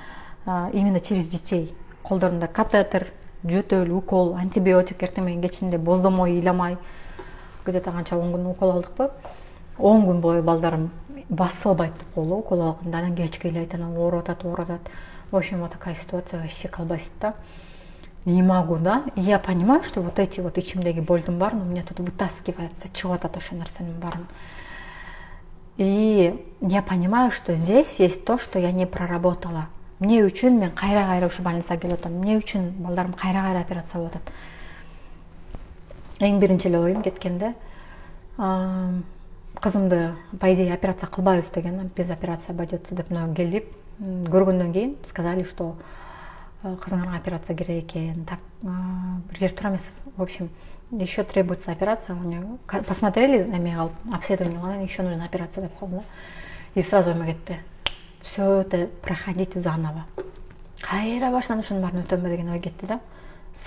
именно через детей. Колдорунда катетер, жөтөл, укол, антибиотик, эртең менен кечинде боздомой, ыйламай, где-то канча 10 күн укол алдыкпы. 10 күн бою балдарым басылбайт деп болду, укол алганда, анан кечке эле айтанан ооруп атат. В общем, вот такая ситуация, вообще колбасит, да. Не могу, да. И я понимаю, что вот эти вот ичимдеги болдун баарын у меня тут вытаскивается, чыгып атат ошол нерсенин баарын. И я понимаю, что здесь есть то, что я не проработала. Мне үчүн мен кайра ушу больницага келип атам. Мне үчүн балдарым кайра операция болуп атат. Эң биринчи эле оюм кеткенде кызымды, по идее, операция кылбайбыз деген, без операции обойдется деп келип көргөндөн кийин сказали, что кызыңарга операция керек экен. Так, бир жер тура эмес. В общем, еще требуется операция. Посмотрели, эме калып, обследование кылган, еще нужна операция деп калды. И сразу эме кетти. Все это проходите заново. Кайра баштан ушунун баарын өтөмбү деген ой кетти, да.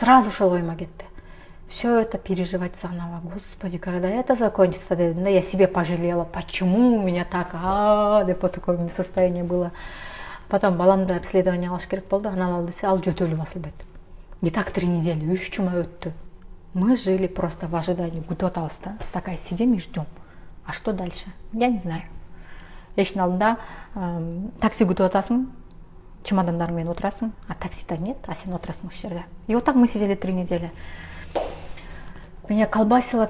Сразу ошол ойума кетти. Все это переживать заново. Господи, когда это закончится, да, я себе пожалела, почему у меня так, деп вот такое состояние было. Потом баламды обследование алыш керек болду, аны алалы десе, ал жөтөлү басылбайт. И так 3 недели, 3 жума өттү. Мы жили просто в ожидании, күтүп атабыз, да. Такая сидим и ждем. А что дальше? Я не знаю. Эшиктин алдында такси күтүп атасың, чемодандарың менен отурасың, а таксида нет, а сен отурасың ушул жерде. И вот так мы сидели 3 недели. Меня колбасило,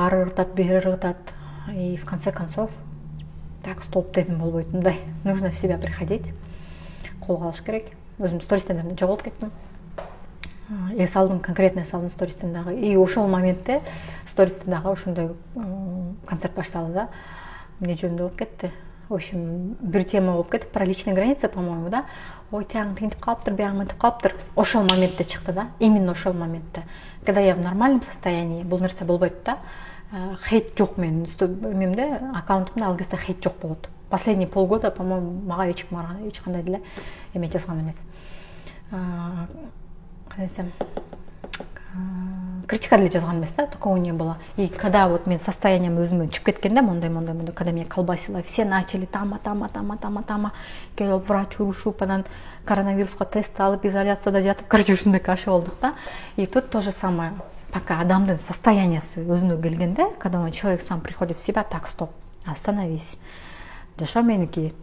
ары ырытат, бери ырытат. И в конце концов, так, стоп дедим, болбойт, мындай, нужно в себя приходить. Колго алыш керек. Өзүм стористен жоголуп кеттим. И салдым, конкретно салдым стористен дагы. И ошол моментте стористен дагы ошондой концерт башталды, да. Мне жөнүндө болуп кетти. В общем, бир тема болуп кетти, про личные границы, по-моему, да. Ой, тияң тигинтип калыптыр, бияң мынтип калыптыр. Ошол моментте чыкты, да. Именно ошол моментте. Когда я в нормальном состоянии, бул нерсе болбойт, да. Хейт жок менин эмемде, аккаунтумда ал кезде хейт жок болот. Последние полгода, по-моему, мага эч кандай деле эме жазган эмес. Кандай десем, критика деле жазган эмес, да, такого не было. И когда вот мен состоянием өзүмө чыгып кеткенде, мондай, когда меня колбасило, все начали тама, келип врач урушуп, анан коронавируска тест алып, изоляцияда жатып, короче, ушундай каша болдук, да. И тут то же самое. Пока адамдын состояниясы өзүнө келгенде, когда человек сам приходит в себя, так, стоп, остановись. Жашоо меники.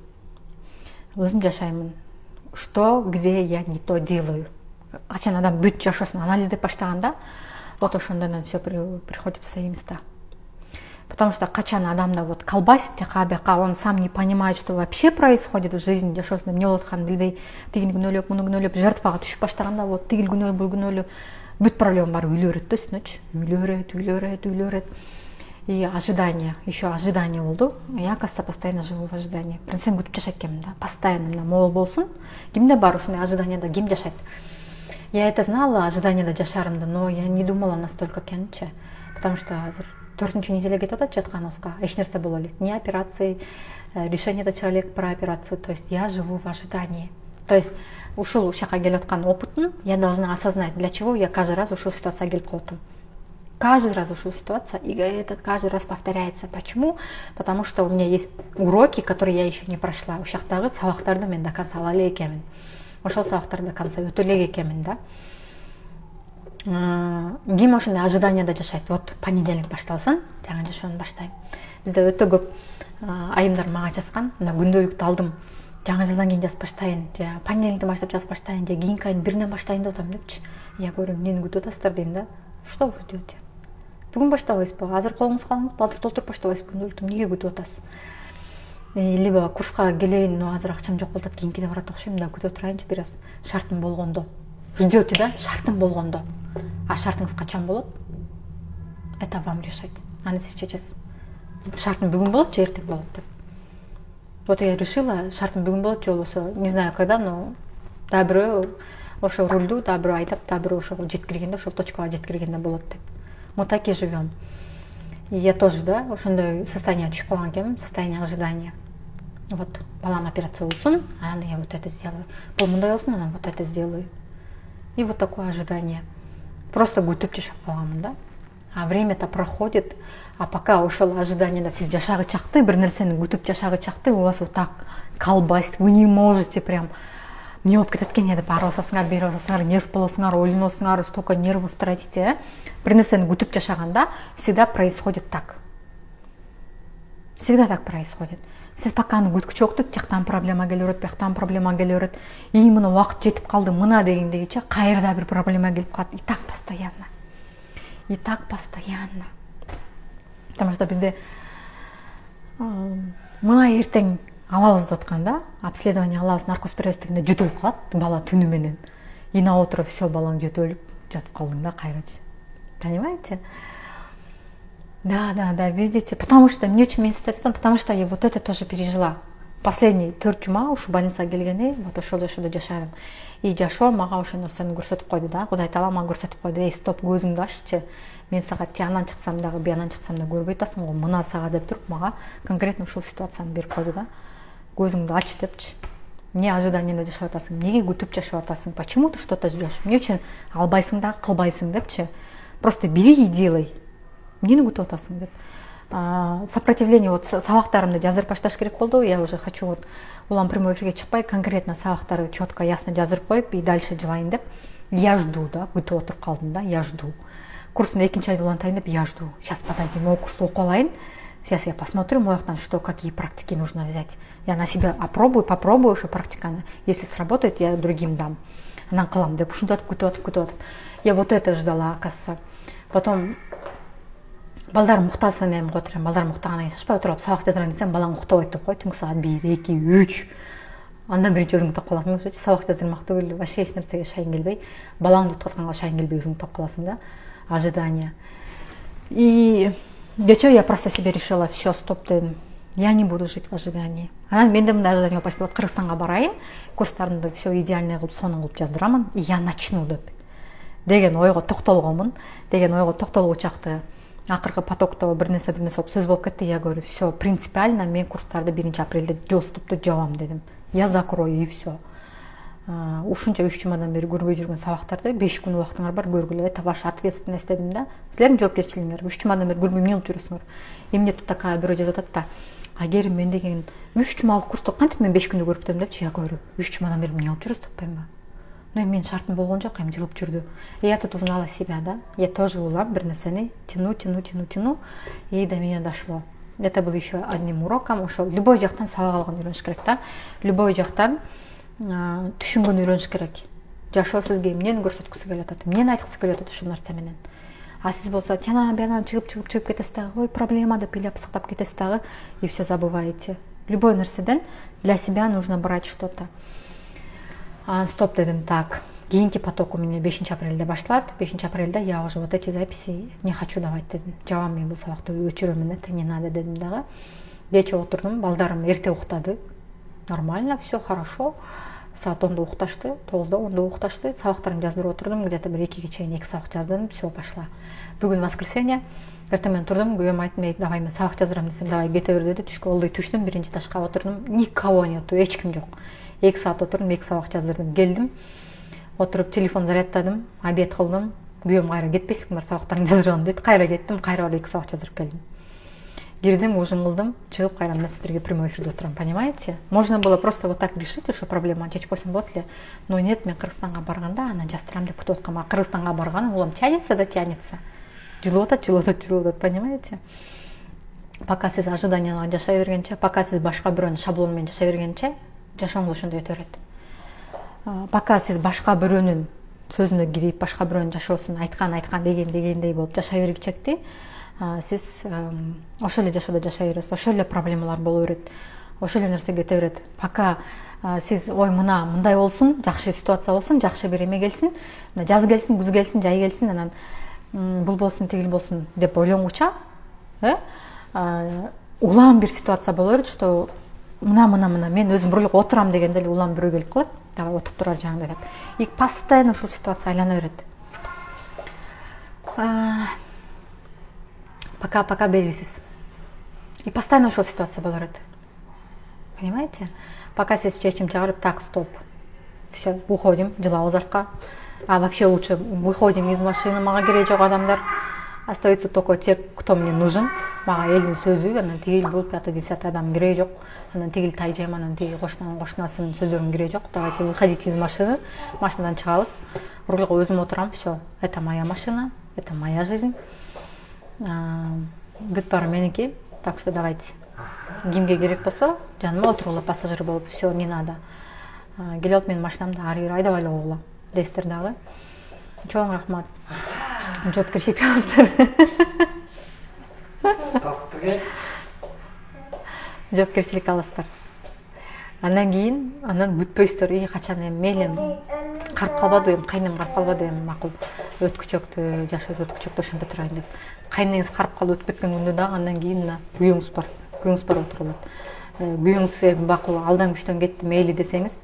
Өзүм жашаймын. Что, где я не то делаю. Качан адам бүт жашоосун анализдеп баштаганда, вот ошондон все приходит в свои места. Потому что качан адамда вот колбасит, бияка, он сам не понимает, что вообще происходит в жизни, жашоосунда эмне болуп атканын билбей, тигини күнөөлөп, муну күнөөлөп, жертвага түшүп баштаганда, вот тигил күнөөлөп, бул күнөөлөп, бүт проблема баары үйлөрөт да үстүнөчү. Үйлөрөт. И ожидание, еще ожидание болду. Я, кажется, постоянно живу в ожидании. Сен күтүп жашайт экенмин да, постоянно могул болсун. Кимде бар ушундай ожиданияда, ким жашайт? Я это знала, ожиданияда жашарымды, но я не думала настолько кенче, потому что азыр 4-нчү неделе кетип атат жатканыбызга, эч нерсе боло элек, ни операции, решение да чыга элек про операцию, то есть я живу в ожидании. То есть ушул жака келип аткан опытын я должна осознать, для чего я каждый раз ушул ситуацияга келип калып атам. Каждый раз ушул ситуация, и это каждый раз повторяется. Почему? Потому что у меня есть уроки, которые я еще не прошла. Ушактагы сабактарды мен до конца ала эле экенмин. Ошол сабактарды до конца өтө элек экенмин да. Ким ошондой ожиданияда жашайт. Вот понедельник башталсын, жаңы жашоону баштайм. Бизде өтө көп айымдар мага жазган, мына күндөлүктү алдым. Жаңы жылдан кийин жазып баштайын, же понедельниктен баштап жазып баштайын, же кийинки айдын биринен баштайын деп атам депчи. Я говорю, эмнени күтүп атасыздар дейм да. Что вы ждете? Бүгүн баштабайсызбы? Азыр колуңуз калыңыз, азыр толтуруп баштабайсызбы күндөлүктү? Эмнеге күтүп атасыз? Либо курска келейин, но азыр акчам жок болуп атат, кийинкине барат окшойм да, күтүп турайынчы бир аз. Шартым болгондо. Ждете, да? Шартым болгондо. А шартыңыз качан болот? Это вам решать. Аны сиз чечесиз. Шартым бүгүн болот же эртең болот деп. Вот я решила, шартым бүгүн болот же болбосо, не знаю когда, но да бирөө ошо рулду, да бирөө айдап, да бирөө ошого жеткиргенде, ошол точкага жеткиргенде болот деп. Мы так и живем. И я тоже, да, ошондой состояние түшүп калган экенмин, состояние ожидания. Вот балам операция болсун, анан я вот это сделаю. Бул мындай болсун, анан вот это сделаю. И вот такое ожидание. Просто күтүп жашап калганмын да. А время-то проходит, а пока ошол ожиданияда сиз жашагы чакты, бир нерсени күтүп жашагы чакты, у вас вот так колбасит, вы не можете прям не болуп кетет экен деп ары басасыңар, бери басасыңар, нерв болосуңар, ойлоносуңар, столько нервов тратите. Бир нерсени күтүп жашаганда всегда происходит так. Всегда так происходит. Сиз пока аны күткүчү окутуп, тияктан проблема келе берет, бияктан проблема келе берет. И мына убакыт жетип калды, мына дегендегиче кайерда бир проблема келип калат. И так постоянно. И так постоянно. Потому что бизде мына эртең алабыз деп атканда, обследование алабыз, наркоз беребиз дегенде жөтөлүп калат бала түнү менен. И на утро все, балаң жөтөлүп жатып калдың да кайрачы. Понимаете? Да, видите, потому что мне очень интересно, потому что я вот это тоже пережила. Последний 4 жума ушу больницага келгенде, вот ошол жашоодо жашадым. И жашоо мага ошол нерсени көрсөтүп койду да. Кудай таала мага көрсөтүп койду. Эй, стоп, көзүңдү аччы. Мен сага тиянан чыксам дагы, биянан чыксам да көрбөй атасың го. Мына сага деп туруп мага конкретно ушул ситуацияны берип койду да. Көзүңдү ач депчи. Не ожиданияда жашап атасың, неге күтүп жашап атасың? Почему ты что-то ждешь? Эмне үчүн албайсың да, кылбайсың депчи. Просто бери и делай. Эмнени күтүп атасың деп. Сопротивление, вот сабактарымды жаздырып башташ керек болду. Я уже хочу вот улам прямой эфирге чыкпай, конкретно сабактарды четко, ясно жаздырып коюп и дальше жылайын деп. Я жду, да, күтүп отуруп калдым да, я жду. Курстун 2-нчи айда улантайын деп, я жду. Сейчас подожди, могу курсту окуп алайын. Сейчас я посмотрю, мояктан, что, какие практики нужно взять. Я на себя попробую ушу практиканы. Если сработает, я другим дам. Анан кылам деп, ушинтип күтүп атып. Я вот это ждала, оказывается. Потом балдар муктасын эми которым, балдар муктагандан кийин шашпай отуруп сабак жаздырам десем, балаң уктабайт деп койт, түнкү саат 1, 2, 3. Андан биринчи өзүң уктап каласың депчи, сабак жаздырмак түгүл, вообще эч нерсеге шайың келбей, балаңды уктап атканга шайың келбей өзүң уктап каласың да. Ожидание. И для чего я просто себе решила, все, стоп, я не буду жить в ожидании. Анан менде мындай ожидание болуп вот Кыргызстанга барайын, курстарымды все идеальный кылып, сонун кылып жаздырамын, и я начну деп. Деген ойго токтолгонмун, деген ойго токтолуп чакты. Акыркы потокто бир нерсе болуп сөз болуп кетти. Я говорю, все, принципиально мен курстарды 1 апрелде доступты жабам дедим. Я закрою и все. Ушунча 3 жумадан бери көрбөй жүргөн сабактарды 5 күн убактыңар бар, көргүлө. Это ваша ответственность дедим да. Силердин жоопкерчилигиңер. 3 жумадан бери көрбөй эмне кылып жүрөсүңөр? И мне тут такая бирөө жазып атат да. Агерим мен деген 3 жумалык курсту кантип мен 5 күндө көрүп кетем депчи. Я говорю, 3 жумадан бери эмне кылып жүрөсүз деп атпаймынбы? Но мен шартым болгон жок, эми жылып жүрдү. И я тут узнала себя, да. Я тоже улам бир нерсени тяну. И до меня дошло. Это было еще одним уроком. Ошол любой жактан сабак алган үйрөнүш керек да. Любой жактан түшүнгөн үйрөнүш керек. Жашоо сизге эмнени көрсөткүсү келип атат, эмнени айткысы келип атат ушул нерсе менен. А сиз болсо тянан биянан чыгып кетесиз дагы, ой, проблема деп ыйлап сыктап кетесиз дагы, и все забываете. Любой нерседен для себя нужно брать что-то. Стоп дедим, так. Кийинки поток у меня 5 апрелде башталат. 5 апрелде я уже вот эти записи не хочу давать дедим. Жабам мен бул сабакты, өчүрөмүн, это не надо дедим дагы. Кече отурдум, балдарым эрте уктады. Нормально, все хорошо. саат 10-да укташты, 9-да 10-да укташты. Сабактарымды жаздырып отурдум, где-то бир 2-ге чейин 2 сабак жаздым, все пошла. Бүгүн воскресенье, эртең турдум, күйөөм айттым, давай мен сабак жаздырам десем, давай кете бер деди. Түшкө олдой түштүм, биринчи ташка отурдум, никого нету, эч ким жок. 2 саат отурдум, 2 сабак жаздырдым, келдим. Отуруп телефон зарядтадым, обед кылдым. Күйөөм кайра кетпейсиңби, сабактарыңды жаздырган деди. Кайра кеттим, кайра 2 сабак жаздырып келдим. Кирдим, ужин кылдым, чыгып кайра мына сиздерге прямой эфирде отурам, понимаете? Можно было просто вот так решить ушу проблеманы чечип койсом болот эле. Но нет, мен Кыргызстанга барганда анан жаздырам деп күтүп аткам. Кыргызстанга барганым улам тянется да тянется. Жылып атат, понимаете? Пока сиз ожиданияга жашай бергенче, пока сиз башка бирөөнүн шаблону менен жашай бергенче, жашооңуз ошондой өтө берет. Пока сиз башка бирөөнүн сөзүнө кирип, башка бирөөнүн жашоосун айткан дегендей болуп жашай бергичекти, сиз ошол эле жашоодо жашай бересиз, ошол эле проблемалар боло берет, ошол эле нерсе кете берет. Пока сиз ой мындай болсун, жакшы ситуация болсун, жакшы бир эме келсин, жаз келсин, күз келсин, жай келсин, анан бул болсун, тигил болсун деп ойлонгуча, улам бир ситуация боло берет, что мына мен өзүм бурулуп отурам дегенде эле улам бирөө келип калат. Давай отуруп турар жагыңда деп. И постоянно ушул ситуация айлана берет. Пока белгисиз. И постоянно ушул ситуация боло берет. Понимаете? Пока сиз чечим чыгарып, так, стоп. Все, уходим, жылабыз артка. А вообще лучше выходим из машины, мага кереги жок адамдар. Остаются только те, кто мне нужен. Мага элдин сөзү, анан тигил бул 5-10 адам кереги жок. Анан тигил тайжайм, анан тигил кошунасынын сөздөрүнүн кереги жок. Давайте выходите из машины. Машинадан чыгабыз. Рулга өзүм отурам, все. Это моя машина, это моя жизнь. Бүт баары меники. Так что давайте. Кимге керек болсо, жаныма отуругула пассажир болуп, все, не надо. Келип алып менин машинамды ары бери айдап айлабагыла. Дейсиздер дагы. Чоң рахмат. Жоопкерчиликти алыңыздар. Жоопкерчилик аласыздар. Андан кийин, анан күтпөйсүздөр. Качан мейлим карып калбады, кайнем карып калбады, макул. Өткүчөктү, жашообуз өткүчөктү ошондо турайын деп. Кайнеңиз карып калып өтүп кеткен күндө дагы андан кийин мына күйөөңүз бар. Күйөөңүз бар отурулат. Күйөөңүз макул алдан күчтөн кетти, мейли десеңиз,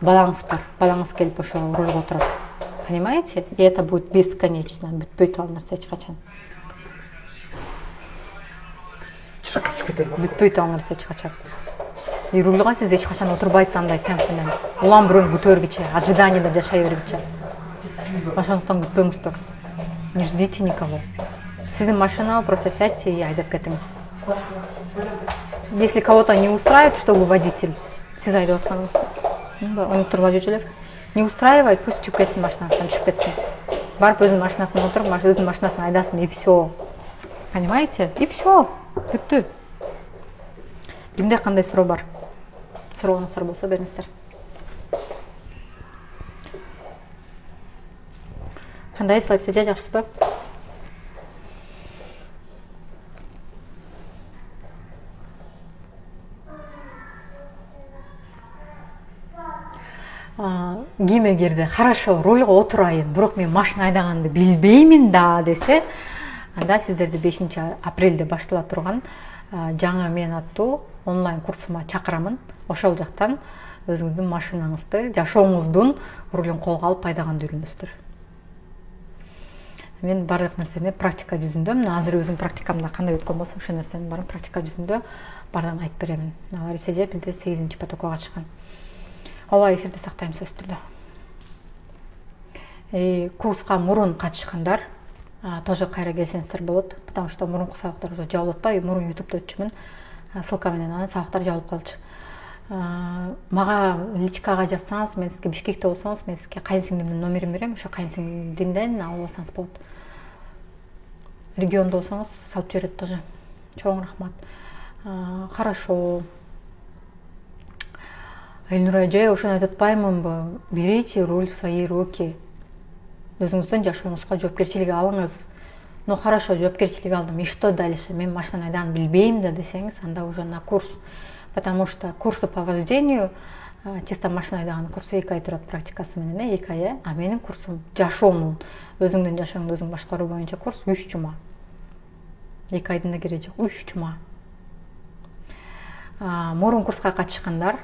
балаңыз бар. Балаңыз келип ошо рулга отурат. Понимаете? И это будет бесконечно. Бүтпөйт ал нерсе эч качан. Бүтпөйт ал нерсе эч качан. И рулга сиз эч качан отурбайсыз андай темпинен. Улам бирөөнү күтө бергиче, ожиданияда жашай бергиче. Ошондуктан күтпөңүздөр. Не ждите никого. Сиздин машинага просто сядьте и айдап кетиңиз. Если кого-то не устраивает, что вы водитель, сиз айдап атканыңыз, onu турган жүрчүлөр. Не устраивает, пусть чыгып кетсин машинасынан, түшүп кетсин. Барып өзүнүн машинасына отуруп, өзүнүн машинасын айдасын, и все. Понимаете? И все. Бүттү. Кимде кандай суроо бар? Сурооңуздар болсо бериңиздер. Кандайсыздар, сиздер жакшысызбы? Ким эгерде хорошо рулга отурайын, бирок мен машина айдаганды билбеймин да десе, анда сиздерди 5 апрелде баштала турган жаңы мен аттуу онлайн курсума чакырамын. Ошол жактан өзүңүздүн машинаңызды, жашооңуздун рулун колго алып айдаганды үйрөнөсүздөр. Мен бардык нерсени практика жүзүндө, мына азыр өзүм практикамда кандай өткөн болсо, ошол нерсенин баарын практика жүзүндө бардыгын айтып беремин. Алар эсеже бизде 8 потокко чыккан. Ооба, эфирде сактайм сөзсүз түрдө. Курска мурун катышкандар тоже кайра келсеңиздер болот, потому что мурунку сабактар уже жабылып атпайбы, мурун ютубта өтчүмүн. Ссылка менен анан сабактар жабылып калчу. Мага личкага жазсаңыз, мен сизге Бишкекте болсоңуз, мен сизге кайынсиңдимдин номерин берем, ошо кайынсиңдимден алып алсаңыз болот. Региондо болсоңуз салып жиберет тоже. Чоң рахмат. Хорошо. Элнур эже, ошону айтып атпаймынбы? Берите руль в свои руки. Өзүңүздүн жашооңузга жоопкерчилик алыңыз. Ну хорошо, жоопкерчилик алдым. И что дальше? Мен машина айдаганды билбейм да десеңиз, анда уже на курс. Потому что курсы по вождению, чисто машина айдаган курсы 2 ай турат практикасы менен, 2 ай, а менин курсум жашоонун, өзүңдүн жашооңду өзүң башкаруу боюнча курс 3 жума. 2 айдын да кереги жок, 3 жума. Мурун курска катышкандар,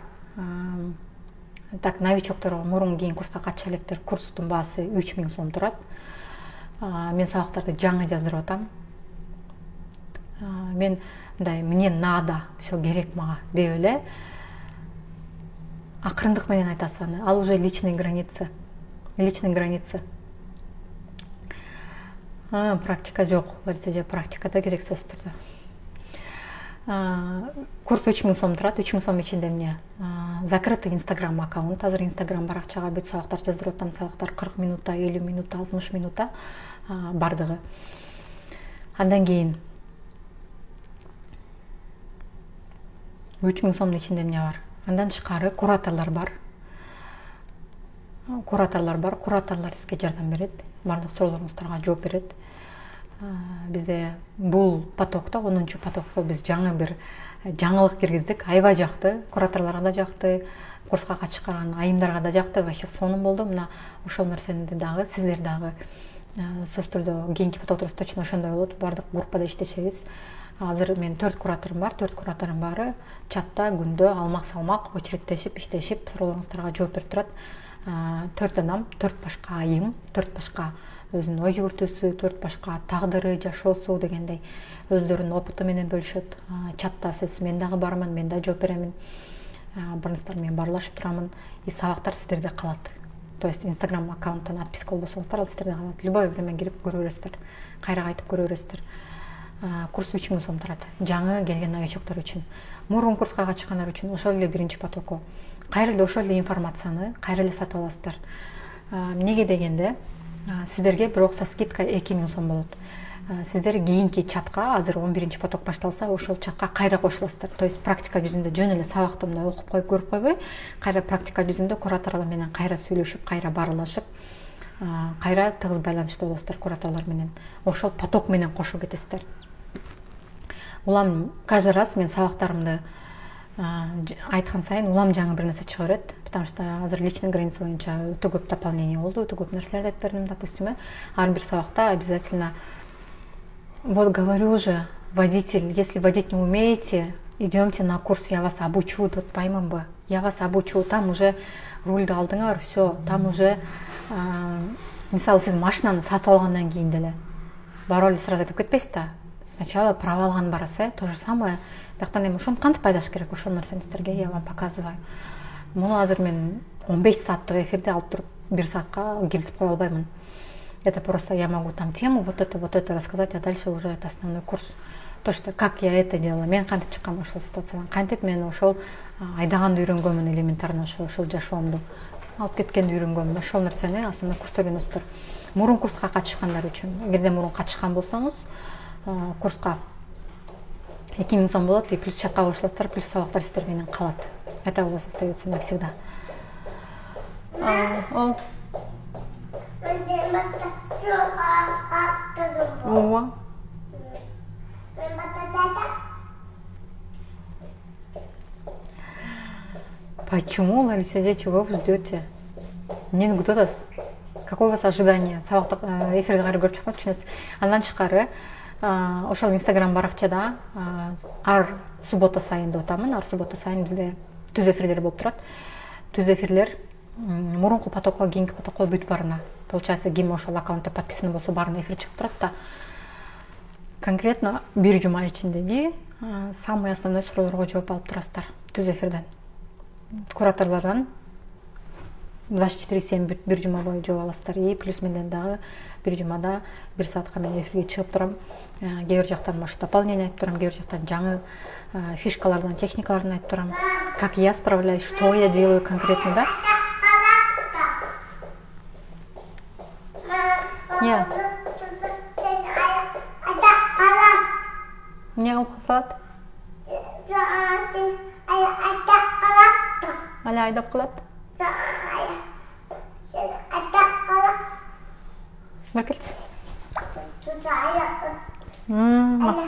Так, новичокторго мурун кийин курска катыша электер курстун баасы 3000 сом турат. Мен сабактарды жаңы жаздырып атам. Мен мындай мне надо, все керек мага деп эле акырындык менен айтасыз аны. Ал уже личный граница. Личный граница. Практика жок. Лариса же практикада керек сөз турду. Курс 3000 сом турат. 3000 сом ичинде эмне? Закрытый Instagram аккаунт. Азыр Instagram баракчага бүт сабактар жаздырып атам. Сабактар 40 минутта, 50 минутта, 60 минутта бардыгы. Андан кийин 3000 сомдун ичинде эмне бар? Андан тышкары кураторлор бар. Кураторлор сизге жардам берет. Бардык суроолоруңуздарга жооп берет. Бизде бул потокто, 10-потокто биз жаңы бир жаңылык киргиздик. Аябай жакты, кураторлорго да жакты, курска катышкан айымдарга да жакты. Вообще сонун болду. Мына ошол нерсени дагы сиздер дагы сөз түрдө кийинки потокторубуз точно ошондой болот. Бардык группада иштешебиз. Азыр мен 4 кураторум бар. 4 кураторум баары чатта күндө алмак-салмак очередтешип, иштешип, суроолоруңуздарга жооп берип турат. 4 адам, 4 башка айым, 4 башка өзүнүн ой жүгүртүүсү, 4 башка тагдыры, жашоосу дегендей өздөрүнүн опыту менен бөлүшөт. Чатта сөз мен дагы бармын, мен да жооп беремин. Барыңыздар, мен барлашып турамын. И сабактар сиздерде калат. То есть Instagram аккаунттан отписка болбосоңуздар, ал сиздерде калат. Любой время кирип көрө бересиздер. Кайра кайтып көрө бересиздер. Курс 3000 сом турат. Жаңы келген новичоктор үчүн. Мурун курска катышкандар үчүн ошол эле биринчи потоку. Кайра эле ошол эле информацияны кайра эле сатып аласыздар. Эмнеге дегенде, сиздерге бир окса скидка 2000 сом болот. Сиздер кийинки чатка, азыр 11-чи поток башталса, ошол чатка кайра кошуласыздар. То есть практика жүзүндө жөн эле сабакты мындай окуп коюп көрүп койбой, кайра практика жүзүндө кураторлор менен кайра сүйлөшүп, кайра баарлашып, кайра тыгыз байланышта болосуздар кураторлор менен. Ошол поток менен кошуп кетесиздер. Улам каждый раз мен сабактарымды айткан сайын улам жаңы бир нерсе чыга берет. Потому что азыр личный граница боюнча өтө көп дополнение болду, өтө көп нерселерди айтып бердим, допустим, ар бир сабакта обязательно вот говорю же, водитель, если водить не умеете, идемте на курс, я вас обучу, тут поймем, я вас обучу, там уже рульды алдыңар, все, там уже мисалы сиз машинаны сатып алгандан кийин деле барып эле сразу айтып кетпейсиз да. Сначала права алган барасы, то же самое. Бияктан эми ошону кантип пайдаш керек, ошол нерсени сиздерге я вам показываю. Муну азыр мен 15 сааттык эфирде алып туруп 1 саатка киргизип кое албаймын. Это просто я могу там тему вот это рассказать, а дальше уже это основной курс. То, что как я это делала, мен кантип чыккам ошол ситуациядан, кантип мен ошол айдаганды үйрөнгөнмүн, элементарно ошол жашоомду алып кеткенди үйрөнгөнмүн. Ошол нерсени основной курста үйрөнөсүздөр. Мурун курска катышкандар үчүн, эгерде мурун катышкан болсоңуз, курска 2000 сом болот, и плюс чатка кошуласыздар, плюс сабактар сиздер менен калат. Это у вас остается навсегда. Ол Почему, Лариса, чего вы ждете? Эмнени күтүп атасыз? Какое у вас ожидание? Сабакта эфирди кайра көрүп чыксаңыз түшүнөсүз. Андан тышкары ошол Instagram баракчада ар суббота сайын деп атамын. Ар суббота сайын бизде түз эфирлер болуп турат. Түз эфирлер мурунку потокко, кийинки потокко бүт баарына. Получается, ким ошол аккаунтта подписан болсо баарына эфир чыгып турат да. Конкретно бир жума ичиндеги самый основной суроолорго жооп алып турасыздар түз эфирден. Кураторлордон 24/7 бир жума бою жооп аласыздар. И плюс менден дагы бир жумада 1 саатка мен эфирге чыгып турам. Кээ бир жактан может дополнение айтып турам, кээ бир жактан жаңы фишкалардан, техникалардан айтып турам. Как я справляюсь, что я делаю конкретно, да? Не. Не алып калат. Аля айдап калат. Bakit? Makul.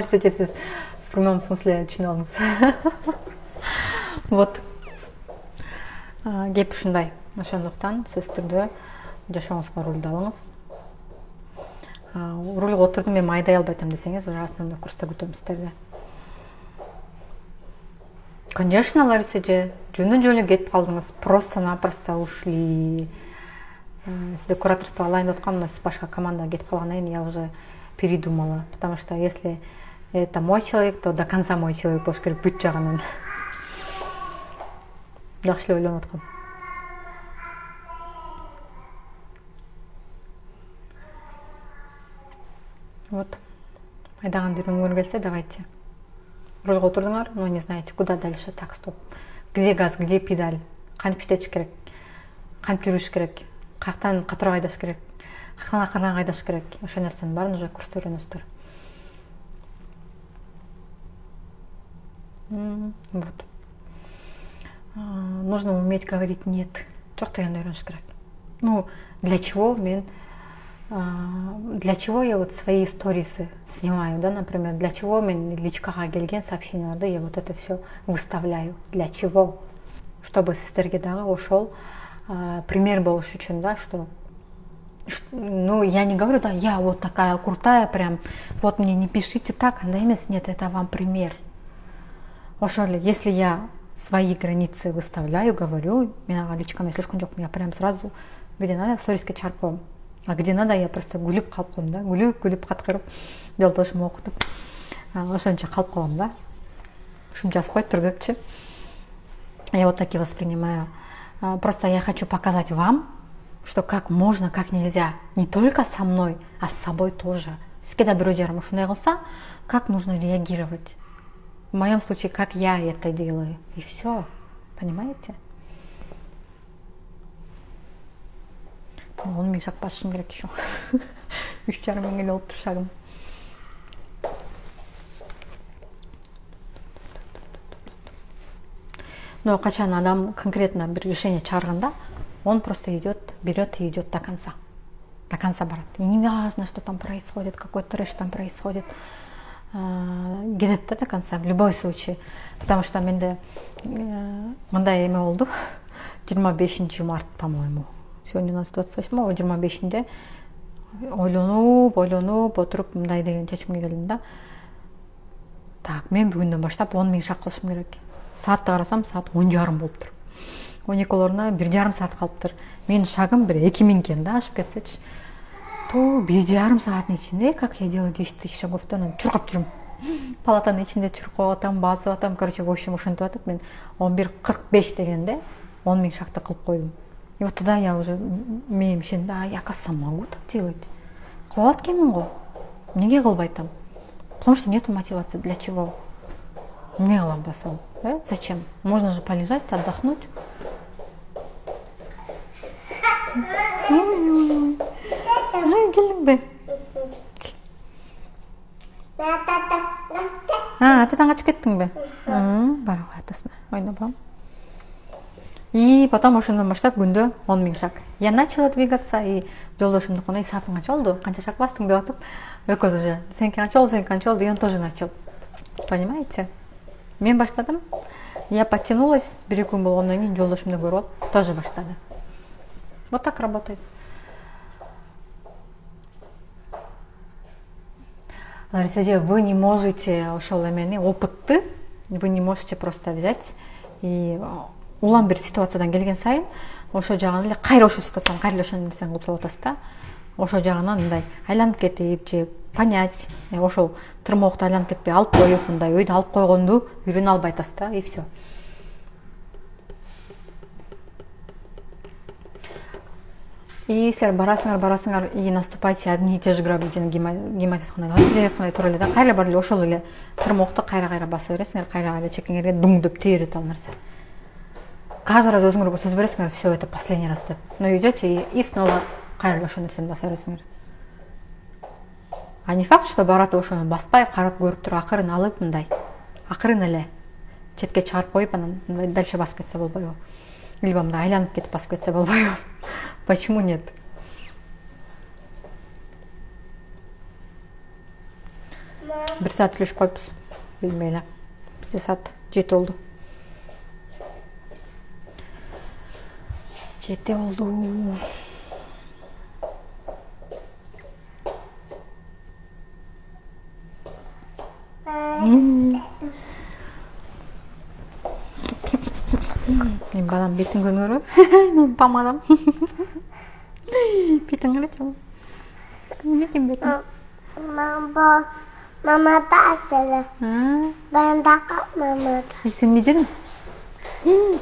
Кстати, сиз в прямом смысле түшүнө алыңыз. Вот. кеп ушундай. Ошондуктан сөзсүз түрдө жашооңузга рульду алыңыз. Рульга отурдум, мен айдай албайтам десеңиз, ужасно курста күтөм сиздерди. Конечно, Лариса же, жөнүн жолу кетип калдыңыз, просто-напросто ушли. Сизди кураторство алайын деп аткам, но сиз башка командага кетип калгандан кийин я уже передумала, потому что если это мой человек, то до конца мой человек болуш керек бүт жагынан. Жакшы эле ойлонуп аткам. Вот. Айдаганды үйрөнгөнгө келсе, давайте. Рульга отурдуңар, но не знаете, куда дальше, так, стоп. Где газ, где педаль? Кантип иштетиш керек? Кантип жүрүш керек? Каяктан катуураак айдаш керек? Каяктан акырыраак айдаш керек? Ошол нерсенин баарын уже курста үйрөнөсүздөр. Вот. Нужно уметь говорить нет. Жок дегенди үйрөнүш керек. Ну, для чего я вот свои сторисы снимаю, да, например, для чего мен личкага келген сообщенияларды я вот это все выставляю, для чего, чтобы сиздерге дагы ошол пример болуш үчүн, да, что, ну, я не говорю, да, я вот такая крутая, прям, вот мне не пишите так, андай эмес, нет, это вам пример. Ошол эле, если я свои границы выставляю, говорю, мен ага личкама слишком жок, я прям сразу, где надо, сториске чыгарып коем. А где надо, я просто гүлүп калып коем, да, гүлүп каткырып, жолдошум окутуп, ошончо калып калам, да. Ушум жазып коюп турдукчу. Я вот так и воспринимаю. Просто я хочу показать вам, что как можно, как нельзя, не только со мной, а с собой тоже. Сизге да бирөө жарым ушундай кылса, как нужно реагировать. В моем случае, как я это делаю. И все, понимаете? Он миң шаг басышым керек еще. 3,5 мың эле болуптур шагым. Но качан адам конкретно бир решение чыгарганда, он просто берет и идет до конца. До конца барат. И не важно, что там происходит, какой трэш там происходит. Кетет до конца, в любой случае. Потому что менде мындай эме болду. 25 март, по-моему. Сегодня у нас 28-го, 25-нде ойлонуп отуруп мындай деген чечимге келдим да. Так, мен бүгүндөн баштап 10 000 шаг кылышым керек. Саатты карасам, саат 10:30 болуптур. 12 1,5 саат калыптыр. Менин шагым бир 2000 экен да, ашып кетсечи. То 1,5 сааттын ичинде, как я делаю 10 000 шагов, чуркап жүрүм. Палатанын ичинде чуркап атам, басып атам, короче, в общем, ушинтип атып, мен 11:45 дегенде 10 000 шагты кылып койдум. И вот тогда я уже мээм ишенди, я, оказывается, могу так делать. Кыла алат экенмин го. Неге кылбайтам? Потому что нету мотивации. Для чего? Эмне кылам басам? Зачем? Можно же полежать, отдохнуть. Келдиңби? Атадан качып кеттиңби? Бара кой атасына, ойноп алам. И потом ошондон баштап күндө 10 000 шаг. Я начала двигаться, и жолдошумду кандай саатың канча болду? Канча шаг бастың деп атып, экөөбүз уже сеники канча болду, и он тоже начал. Понимаете? Мен баштадым. Я подтянулась, 1 күн болгондон кийин жолдошумду көрүп алып, тоже баштады. Вот так работает. Лариса, вы не можете ошол эмени, опытты, вы не можете просто взять и улам бир ситуациядан келген сайын, ошо жагынан эле кайра ошо ситуацияны кайра ошол нерсени кылып салып атасыз да. Ошо жагынан мындай айланып кетип же понять, ошол тырмоокто айланып кетпей алып коюп, мындай өйдө алып койгонду үйрөнө албай атасыз да, и все. И силер барасыңар, и наступайте одни и те же грабли, жана гематит аткандай, натижеге аткандай туура эле да, кайра бар эле ошол эле тырмоокто кайра баса бересиңер, кайра чекеңерге дуң деп тие берет ал нерсе. Каждый раз өзүңөргө сөз бересиңер, все, это последний раз деп. Но идете и снова кайра ошол нерсени баса бересиңер. А не факт, что бараты ошону баспай, карап көрүп туруп акырын алып мындай, акырын эле четке чыгарып коюп, анан дальше басып кетсе болбойбу? Либо мындай айланып кетип басып кетсе болбойбу? Почему нет? Бир саат сүйлөшүп коюпуз. Билбей эле. Бизде саат 7 болду. Жети болду. Мен балам бетин көрүңөрбү? Мен помадам. Бетин карачы. Минекин бетин. Mama tak salah. Ben takut mama. Sen ne dedin?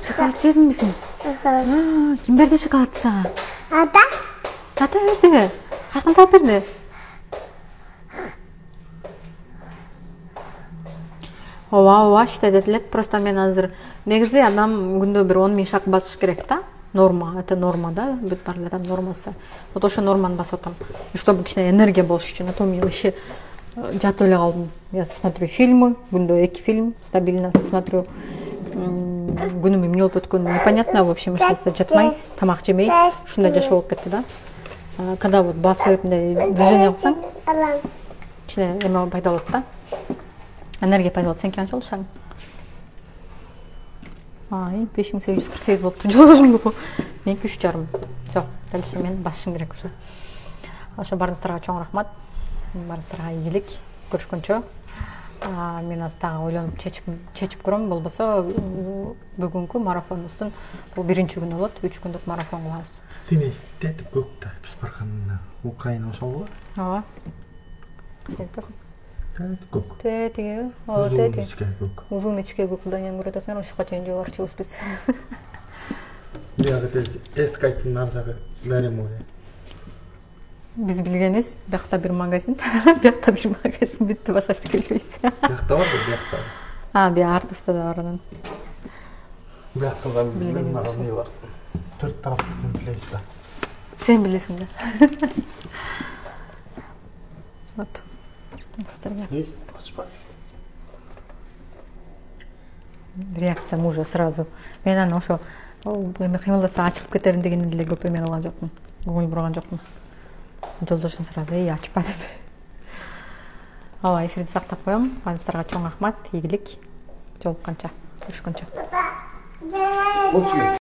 Şokolad yedin misin? Kim verdi şokoladı sana? Ada? Ата verdi. Qachon berdi? Ооба, иштеп элек. Просто мен азыр негизи адам күндө бир 10 000 шаг басыш керек да. Норма, это норма, да? Бүт барлар адам нормасы. Вот ошо норманы басып атам. И чтобы кичине энергия болуш үчүн, а то мен вообще жатып эле калдым. Я смотрю фильмы, күндө 2 фильм стабильно смотрю. Күнүм эмне болуп өткөнү непонятно, в общем, жатмай, тамак жемей, ушундай жашоо болуп кетти да. Когда вот басып мындай движение кылсаң, кичине эме пайда болот да. Энергия пайда болот. Сен канча болушаң? Ай, 5848 болупту. Жолжумду. Мен 3,5. Всё, дальше мен басышым керек уже. Ошо барыңыздарга чоң рахмат. Барыңыздарга ийгилик. Көрүшкөнчө. Мен азыр дагы ойлонуп чечип көрөм. Болбосо бүгүнкү марафонубуздун бул биринчи күнү болот. 3 күндүк марафон кылабыз. Тими тетип көктө биз барганда Украина ошол. Ооба. Сен касың? Көк. Тетиги. Узун ичке көк зданияны көрүп атасыңар, ошоко чейин жол барчыбыз биз. Биягы эскайттын наржагы Мариморе. Биз билгенибиз, биякта бир магазин, биякта бир магазин бүттү, башка эчтеке билбейбиз. Биякта бар, биякта. Бияк артыста да бар анан. Биякта да билген магазин бар. 4 тараптын билебиз да. Сен билесиң да. Вот. Реакция мужа сразу. Мен аны ошо эме кыймылдатса ачылып кетерин деген эле көп эме кылган жокмун. Көңүл бурган жокмун. Жолдошум сразу ачпа деп. Ооба, эфирди сактап коем. Барыңыздарга чоң рахмат, ийгилик. Жолукканча, көрүшкөнчө.